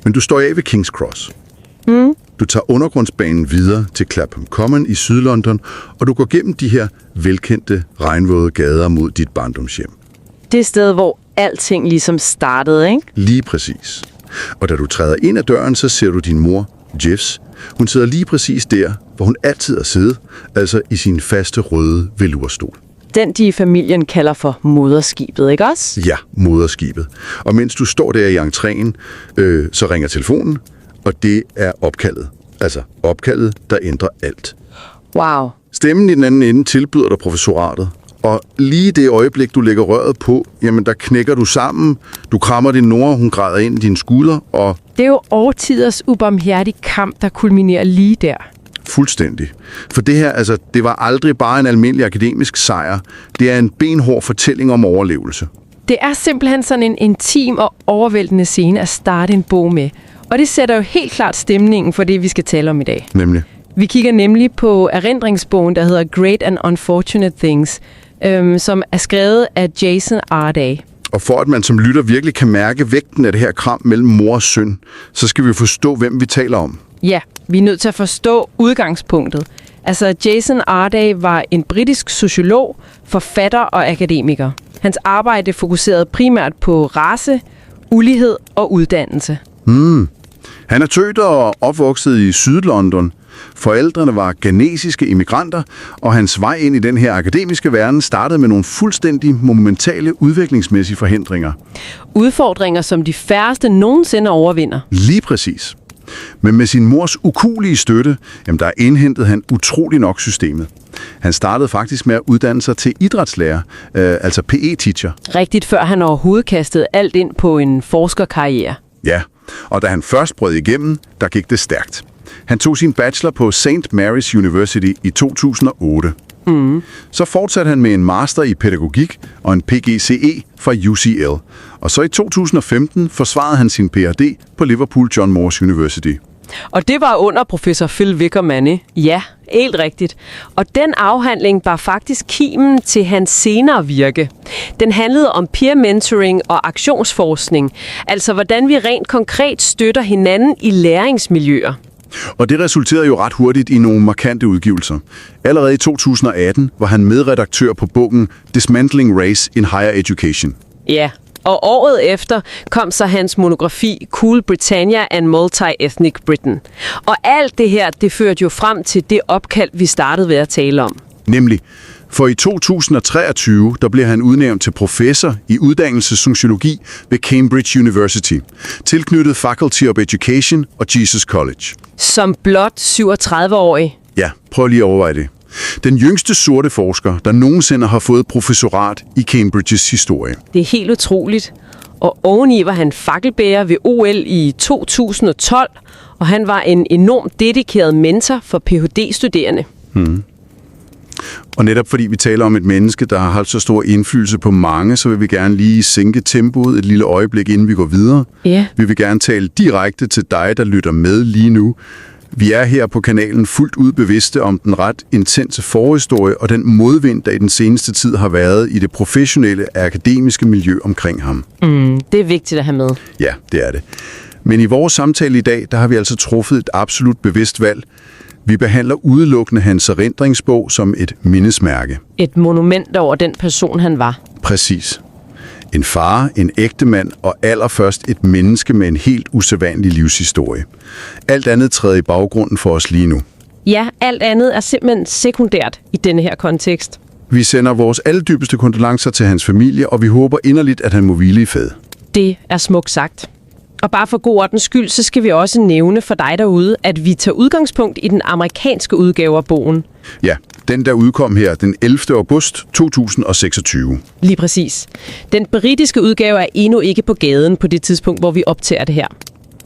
Men du står af ved King's Cross. Du tager undergrundsbanen videre til Clapham Common i Sydlondon, og du går gennem de her velkendte, regnvåde gader mod dit barndomshjem. Det sted, hvor alting ligesom startede, ikke? Lige præcis. Og da du træder ind ad døren, så ser du din mor, Giff. Hun sidder lige præcis der, hvor hun altid har siddet, altså i sin faste røde velurstol. Den, de i familien kalder for moderskibet, ikke også? Ja, moderskibet. Og mens du står der i entréen, så ringer telefonen, og det er opkaldet. Altså opkaldet, der ændrer alt. Wow. Stemmen i den anden ende tilbyder dig professoratet. Og lige det øjeblik, du lægger røret på, jamen der knækker du sammen. Du krammer din mor, hun græder ind i dine skulder, og... Det er jo årtiders ubarmhjertig kamp, der kulminerer lige der. Fuldstændig. For det her, altså, det var aldrig bare en almindelig akademisk sejr. Det er en benhård fortælling om overlevelse. Det er simpelthen sådan en intim og overvældende scene at starte en bog med. Og det sætter jo helt klart stemningen for det, vi skal tale om i dag. Nemlig? Vi kigger nemlig på erindringsbogen, der hedder Great and Unfortunate Things, som er skrevet af Jason Arday. Og for at man som lytter virkelig kan mærke vægten af det her kram mellem mor og søn, så skal vi forstå, hvem vi taler om. Ja, vi er nødt til at forstå udgangspunktet. Altså, Jason Arday var en britisk sociolog, forfatter og akademiker. Hans arbejde fokuserede primært på race, ulighed og uddannelse. Han er tødt og opvokset i Sydlondon. Forældrene var ghanesiske immigranter, og hans vej ind i den her akademiske verden startede med nogle fuldstændig monumentale udviklingsmæssige forhindringer. Udfordringer, som de færreste nogensinde overvinder. Lige præcis. Men med sin mors ukuelige støtte, jamen der indhentede han utrolig nok systemet. Han startede faktisk med at uddanne sig til idrætslærer, altså PE-teacher. Rigtigt før han overhovedet kastede alt ind på en forskerkarriere. Ja, og da han først brød igennem, der gik det stærkt. Han tog sin bachelor på St. Mary's University i 2008. Så fortsatte han med en master i pædagogik og en PGCE fra UCL. Og så i 2015 forsvarede han sin Ph.D. på Liverpool John Moores University. Og det var under professor Phil Wickermann. Ja, helt rigtigt. Og den afhandling var faktisk kimen til hans senere virke. Den handlede om peer mentoring og aktionsforskning, altså hvordan vi rent konkret støtter hinanden i læringsmiljøer. Og det resulterede jo ret hurtigt i nogle markante udgivelser. Allerede i 2018 var han medredaktør på bogen Dismantling Race in Higher Education. Ja, og året efter kom så hans monografi Cool Britannia and Multi-Ethnic Britain. Og alt det her, det førte jo frem til det opkald, vi startede ved at tale om. Nemlig, for i 2023, der blev han udnævnt til professor i uddannelsessociologi ved Cambridge University, tilknyttet Faculty of Education og Jesus College. Som blot 37-årig. Ja, prøv lige at overveje det. Den yngste sorte forsker, der nogensinde har fået professorat i Cambridges historie. Det er helt utroligt. Og oveni var han fakkelbærer ved OL i 2012, og han var en enormt dedikeret mentor for Ph.D.-studerende. Og netop fordi vi taler om et menneske, der har haft så stor indflydelse på mange, så vil vi gerne lige sænke tempoet et lille øjeblik, inden vi går videre. Ja. Vi vil gerne tale direkte til dig, der lytter med lige nu. Vi er her på kanalen fuldt ud bevidste om den ret intense forhistorie og den modvind, der i den seneste tid har været i det professionelle akademiske miljø omkring ham. Det er vigtigt at have med. Ja, det er det. Men i vores samtale i dag, der har vi altså truffet et absolut bevidst valg. Vi behandler udelukkende hans erindringsbog som et mindesmærke. Et monument over den person, han var. Præcis. En far, en ægtemand og allerførst et menneske med en helt usædvanlig livshistorie. Alt andet træder i baggrunden for os lige nu. Ja, alt andet er simpelthen sekundært i denne her kontekst. Vi sender vores allerdybeste kondolencer til hans familie, og vi håber inderligt, at han må hvile i fred. Det er smukt sagt. Og bare for god ordens skyld, så skal vi også nævne for dig derude, at vi tager udgangspunkt i den amerikanske udgave af bogen. Ja, Den, der udkom her den 11. august 2026. Lige præcis. Den britiske udgave er endnu ikke på gaden på det tidspunkt, hvor vi optager det her.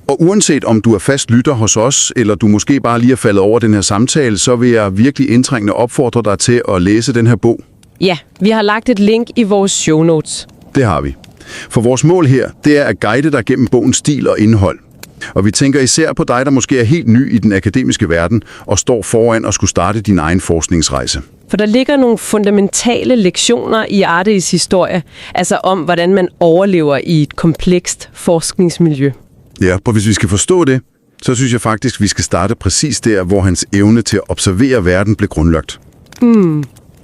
Og uanset om du er fast lytter hos os, eller du måske bare lige er faldet over den her samtale, så vil jeg virkelig indtrængende opfordre dig til at læse den her bog. Ja, vi har lagt et link i vores show notes. Det har vi. For vores mål her, det er at guide dig gennem bogens stil og indhold. Og vi tænker især på dig, der måske er helt ny i den akademiske verden, og står foran at skulle starte din egen forskningsrejse. For der ligger nogle fundamentale lektioner i Ardays historie, altså om, hvordan man overlever i et komplekst forskningsmiljø. Ja, for hvis vi skal forstå det, så synes jeg faktisk, vi skal starte præcis der, hvor hans evne til at observere verden blev grundlagt.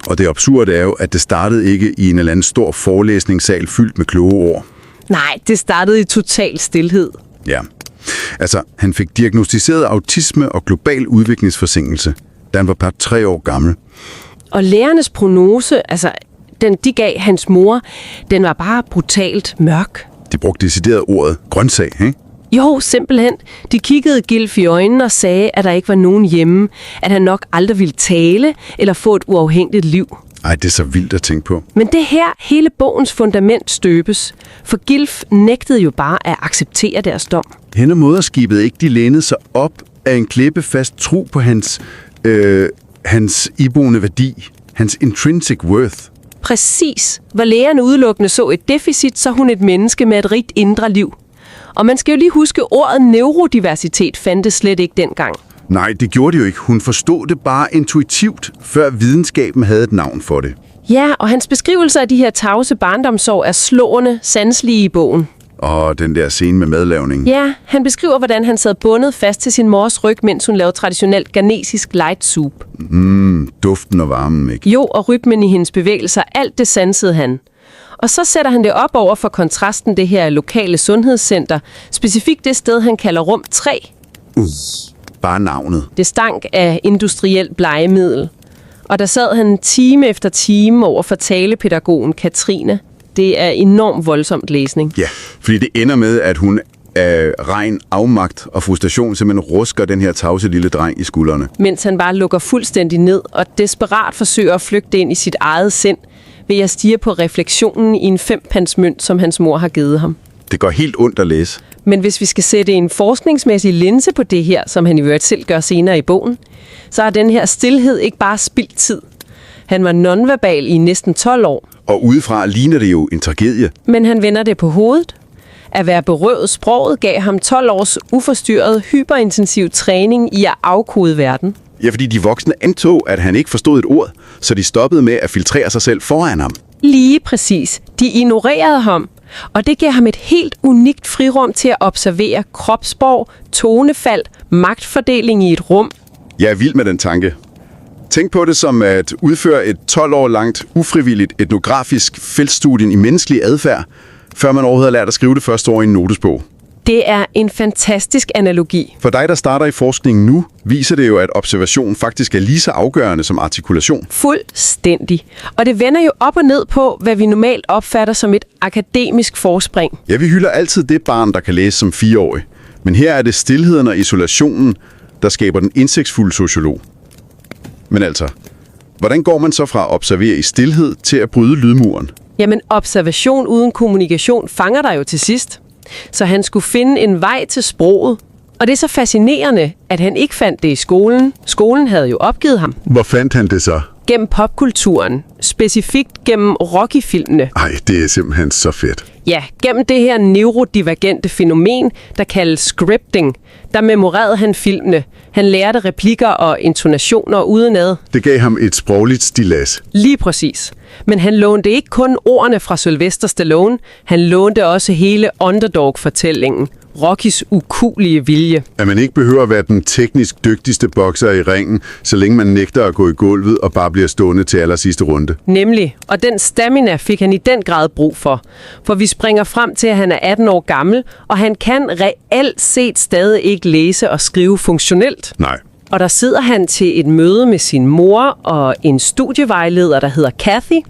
Og det absurde er jo, at det startede ikke i en eller anden stor forelæsningssal fyldt med kloge ord. Nej, det startede i total stilhed. Ja. Altså, han fik diagnosticeret autisme og global udviklingsforsinkelse, da han var bare 3 år gammel. Og lærernes prognose, altså den de gav hans mor, den var bare brutalt mørk. De brugte decideret ordet grøntsag, ikke? Jo, simpelthen. De kiggede Giff i øjnene og sagde, at der ikke var nogen hjemme, at han nok aldrig ville tale eller få et uafhængigt liv. Ej, det er så vildt at tænke på. Men det her hele bogens fundament støbes, for Giff nægtede jo bare at acceptere deres dom. Hende moderskibet ikke, de lænede sig op af en klippefast tro på hans iboende værdi, hans intrinsic worth. Præcis. Hvor lægerne udelukkende så et deficit, så hun et menneske med et rigt indre liv. Og man skal jo lige huske, ordet neurodiversitet fandtes slet ikke dengang. Nej, det gjorde det jo ikke. Hun forstod det bare intuitivt, før videnskaben havde et navn for det. Ja, og hans beskrivelser af de her tavse barndomsår er slående, sanselige i bogen. Og den der scene med madlavning. Ja, han beskriver, hvordan han sad bundet fast til sin mors ryg, mens hun lavede traditionelt ghanesisk light soup. Duften og varmen, ikke? Jo, og rytmen i hendes bevægelser, alt det sansede han. Og så sætter han det op over for kontrasten det her lokale sundhedscenter, specifikt det sted, han kalder rum 3. Bare navnet. Det stank af industrielt blegemiddel. Og der sad han time efter time over for talepædagogen Katrine. Det er enormt voldsomt læsning. Ja, fordi det ender med, at hun af ren afmagt og frustration simpelthen rusker den her tavse lille dreng i skuldrene. Mens han bare lukker fuldstændig ned og desperat forsøger at flygte ind i sit eget sind, ved at stirre på refleksionen i en 5-pandsmønt, som hans mor har givet ham. Det går helt ondt at læse. Men hvis vi skal sætte en forskningsmæssig linse på det her, som han i øvrigt selv gør senere i bogen, så er den her stilhed ikke bare spildt tid. Han var nonverbal i næsten 12 år. Og udefra ligner det jo en tragedie. Men han vender det på hovedet. At være berøvet sproget gav ham 12 års uforstyrret, hyperintensiv træning i at afkode verden. Ja, fordi de voksne antog, at han ikke forstod et ord, så de stoppede med at filtrere sig selv foran ham. Lige præcis. De ignorerede ham, og det gav ham et helt unikt frirum til at observere kropssprog, tonefald, magtfordeling i et rum. Jeg er vild med den tanke. Tænk på det som at udføre et 12 år langt, ufrivilligt etnografisk feltstudie i menneskelig adfærd, før man overhovedet har lært at skrive det første år i en notesbog. Det er en fantastisk analogi. For dig, der starter i forskningen nu, viser det jo, at observation faktisk er lige så afgørende som artikulation. Fuldstændig. Og det vender jo op og ned på, hvad vi normalt opfatter som et akademisk forspring. Ja, vi hylder altid det barn, der kan læse som 4-årig. Men her er det stilheden og isolationen, der skaber den indsigtsfulde sociolog. Men altså, hvordan går man så fra at observere i stilhed til at bryde lydmuren? Jamen, observation uden kommunikation fanger dig jo til sidst. Så han skulle finde en vej til sproget. Og det er så fascinerende, at han ikke fandt det i skolen. Skolen havde jo opgivet ham. Hvor fandt han det så? Gennem popkulturen. Specifikt gennem Rocky-filmene. Ej, det er simpelthen så fedt. Ja, gennem det her neurodivergente fænomen, der kaldes scripting, der memorerede han filmene. Han lærte replikker og intonationer udenad. Det gav ham et sprogligt stilas. Lige præcis. Men han lånte ikke kun ordene fra Sylvester Stallone, han lånte også hele underdog-fortællingen. Rockys ukuelige vilje. At man ikke behøver at være den teknisk dygtigste bokser i ringen, så længe man nægter at gå i gulvet og bare bliver stående til allersidste runde. Nemlig. Og den stamina fik han i den grad brug for. For vi springer frem til, at han er 18 år gammel, og han kan reelt set stadig ikke læse og skrive funktionelt. Nej. Og der sidder han til et møde med sin mor og en studievejleder, der hedder Kathy.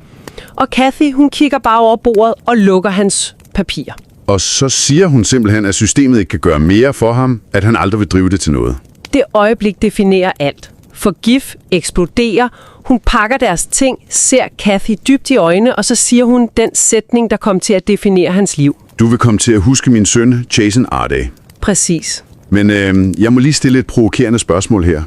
Og Kathy, hun kigger bare over bordet og lukker hans papir. Og så siger hun simpelthen, at systemet ikke kan gøre mere for ham, at han aldrig vil drive det til noget. Det øjeblik definerer alt. For Giff eksploderer. Hun pakker deres ting, ser Kathy dybt i øjnene, og så siger hun den sætning, der kom til at definere hans liv. Du vil komme til at huske min søn, Jason Arday. Præcis. Men jeg må lige stille et provokerende spørgsmål her.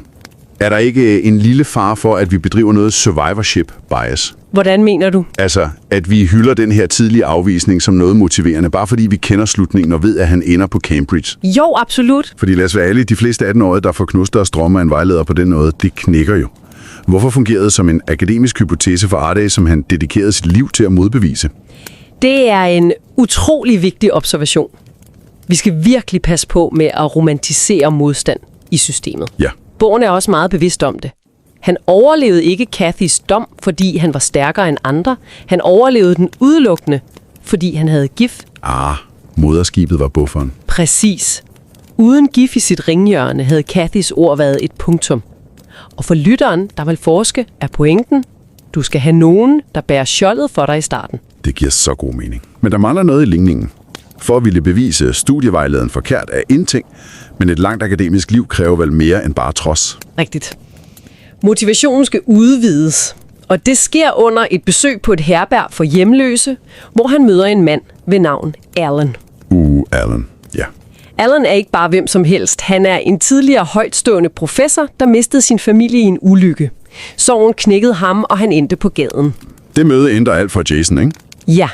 Er der ikke en lille fare for, at vi bedriver noget survivorship bias? Hvordan mener du? Altså, at vi hylder den her tidlige afvisning som noget motiverende, bare fordi vi kender slutningen og ved, at han ender på Cambridge. Jo, absolut. Fordi lad os være ærlige, de fleste 18-årige, der får knuster og strømmer af en vejleder på den måde, det knækker jo. Hvorfor fungerede det som en akademisk hypotese for Arday, som han dedikerede sit liv til at modbevise? Det er en utrolig vigtig observation. Vi skal virkelig passe på med at romantisere modstand i systemet. Ja. Bogen er også meget bevidst om det. Han overlevede ikke Kathys dom, fordi han var stærkere end andre. Han overlevede den udelukkende, fordi han havde Giff. Moderskibet var bufferen. Præcis. Uden Giff i sit ringhjørne havde Kathys ord været et punktum. Og for lytteren, der vil forske, er pointen, du skal have nogen, der bærer skjoldet for dig i starten. Det giver så god mening. Men der mangler noget i ligningen. For at ville bevise studievejlederen forkert er en ting, men et langt akademisk liv kræver vel mere end bare trods. Rigtigt. Motivationen skal udvides, og det sker under et besøg på et herberg for hjemløse, hvor han møder en mand ved navn Alan. Alan, ja. Alan er ikke bare hvem som helst. Han er en tidligere højtstående professor, der mistede sin familie i en ulykke. Sorgen knækkede ham, og han endte på gaden. Det møde ændrer alt for Jason, ikke? Ja,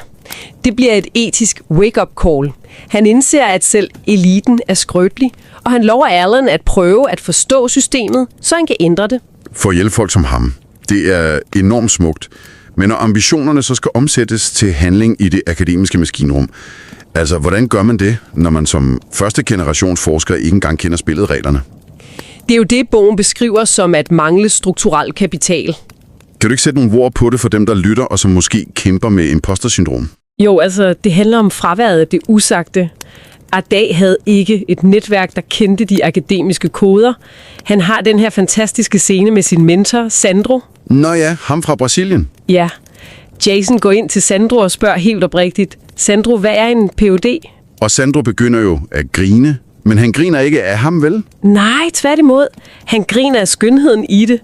det bliver et etisk wake-up call. Han indser, at selv eliten er skrøbelig, og han lover Alan at prøve at forstå systemet, så han kan ændre det. For at hjælpe folk som ham. Det er enormt smukt. Men når ambitionerne så skal omsættes til handling i det akademiske maskinrum, altså hvordan gør man det, når man som første generations forsker ikke engang kender spilletreglerne? Det er jo det, bogen beskriver som at mangle strukturel kapital. Kan du ikke sætte nogle ord på det for dem, der lytter og som måske kæmper med impostersyndrom? Jo, altså det handler om fraværet af det usagte. Arday havde ikke et netværk, der kendte de akademiske koder. Han har den her fantastiske scene med sin mentor, Sandro. Nå ja, ham fra Brasilien. Ja. Jason går ind til Sandro og spørger helt oprigtigt, Sandro, hvad er en Ph.D.? Og Sandro begynder jo at grine, men han griner ikke af ham, vel? Nej, tværtimod. Han griner af skønheden i det.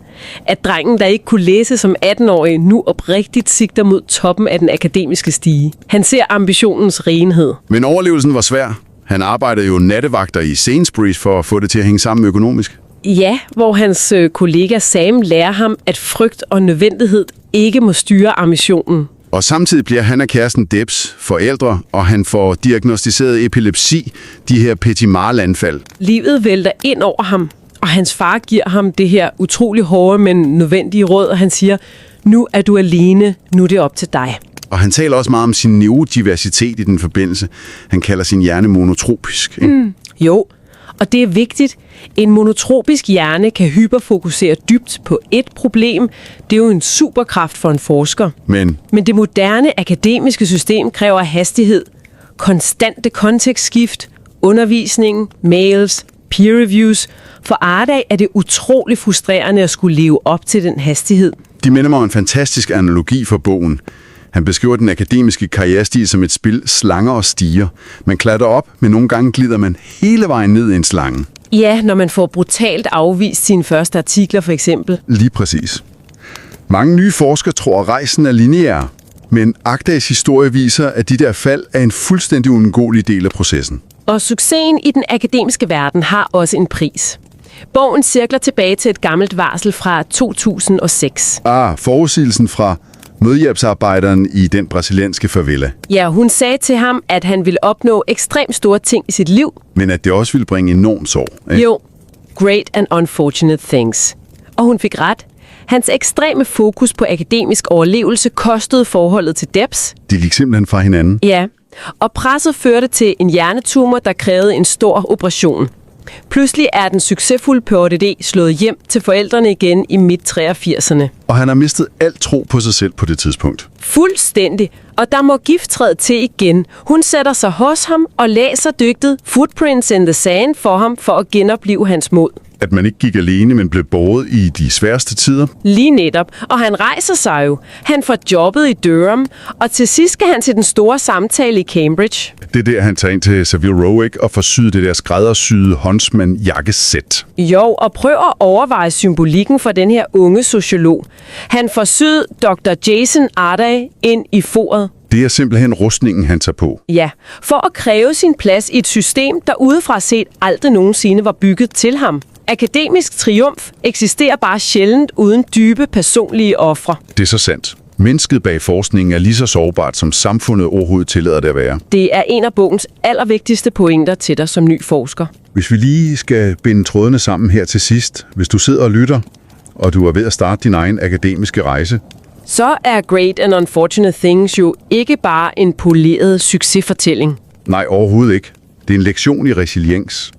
At drengen, der ikke kunne læse som 18-årig, nu oprigtigt sigter mod toppen af den akademiske stige. Han ser ambitionens renhed. Men overlevelsen var svær. Han arbejdede jo nattevagter i Sainsbury's for at få det til at hænge sammen økonomisk. Ja, hvor hans kollega Sam lærer ham, at frygt og nødvendighed ikke må styre ambitionen. Og samtidig bliver han og kæresten Debs forældre, og han får diagnostiseret epilepsi, de her petit mal-anfald. Livet vælter ind over ham, og hans far giver ham det her utrolig hårde, men nødvendige råd, og han siger, nu er du alene, nu er det op til dig. Og han taler også meget om sin neurodiversitet i den forbindelse. Han kalder sin hjerne monotropisk. Jo, og det er vigtigt. En monotropisk hjerne kan hyperfokusere dybt på et problem. Det er jo en superkraft for en forsker. Men det moderne akademiske system kræver hastighed, konstante kontekstskift, undervisning, mails, peer reviews. For Arday er det utrolig frustrerende at skulle leve op til den hastighed. de minder mig om en fantastisk analogi for bogen. Han beskriver den akademiske karrierestil som et spil slanger og stiger. Man klatrer op, men nogle gange glider man hele vejen ned i en slange. Ja, når man får brutalt afvist sine første artikler for eksempel. Lige præcis. Mange nye forskere tror, at rejsen er lineær, men Ardays historie viser, at de der fald er en fuldstændig uundgåelig del af processen. Og succesen i den akademiske verden har også en pris. Bogen cirkler tilbage til et gammelt varsel fra 2006. Forudsigelsen fra mødhjælpsarbejderen i den brasilianske favela. Ja, hun sagde til ham, at han ville opnå ekstremt store ting i sit liv. Men at det også ville bringe enorm sorg. Ikke? Jo, great and unfortunate things. Og hun fik ret. Hans ekstreme fokus på akademisk overlevelse kostede forholdet til Debs. De gik simpelthen fra hinanden. Ja, og presset førte til en hjernetumor, der krævede en stor operation. Pludselig er den succesfulde Ph.D. slået hjem til forældrene igen i midt-83'erne. Og han har mistet alt tro på sig selv på det tidspunkt. Fuldstændig. Og der må Giff træde til igen. Hun sætter sig hos ham og læser digtet Footprints in the Sand for ham for at genopleve hans mod. At man ikke gik alene, men blev båret i de sværeste tider. Lige netop. Og han rejser sig jo. Han får jobbet i Durham, og til sidst skal han til den store samtale i Cambridge. Det er der, han tager ind til Savile Row, ikke? Og får syet det der skræddersyede håndsmand-jakkesæt. Jo, og prøv at overveje symbolikken for den her unge sociolog. Han får syet Dr. Jason Arday ind i foret. Det er simpelthen rustningen, han tager på. Ja, for at kræve sin plads i et system, der udefra set aldrig nogensinde var bygget til ham. Akademisk triumf eksisterer bare sjældent uden dybe personlige ofre. Det er så sandt. Mennesket bag forskningen er lige så sårbart, som samfundet overhovedet tillader det at være. Det er en af bogens allervigtigste pointer til dig som ny forsker. Hvis vi lige skal binde trådene sammen her til sidst, hvis du sidder og lytter, og du er ved at starte din egen akademiske rejse, så er Great and Unfortunate Things jo ikke bare en poleret succesfortælling. Nej, overhovedet ikke. Det er en lektion i resiliens.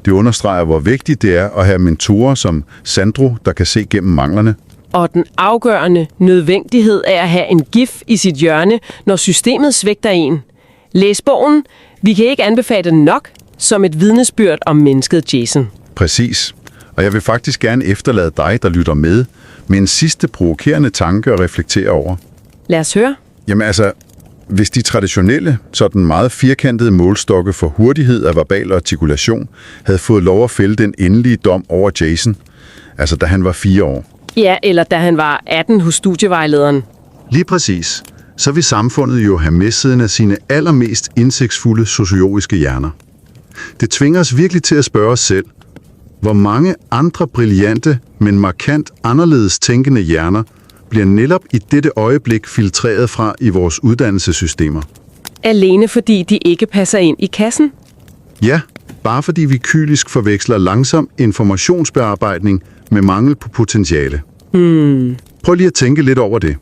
Det understreger, hvor vigtigt det er at have mentorer som Sandro, der kan se gennem manglerne. Og den afgørende nødvendighed af at have en Giff i sit hjørne, når systemet svigter en. Læs bogen. Vi kan ikke anbefale den nok som et vidnesbyrd om mennesket Jason. Præcis. Og jeg vil faktisk gerne efterlade dig, der lytter med en sidste provokerende tanke at reflektere over. Lad os høre. Jamen altså, hvis de traditionelle, sådan meget firkantede målstokke for hurtighed af verbal artikulation havde fået lov at fælde den endelige dom over Jason, altså da han var 4 år. Ja, eller da han var 18 hos studievejlederen. Lige præcis. Så vil samfundet jo have medsiden af sine allermest indsigtsfulde sociologiske hjerner. Det tvinger os virkelig til at spørge os selv, hvor mange andre brillante, men markant anderledes tænkende hjerner bliver netop i dette øjeblik filtreret fra i vores uddannelsessystemer. Alene fordi de ikke passer ind i kassen? Ja, bare fordi vi kynisk forveksler langsom informationsbearbejdning med mangel på potentiale. Prøv lige at tænke lidt over det.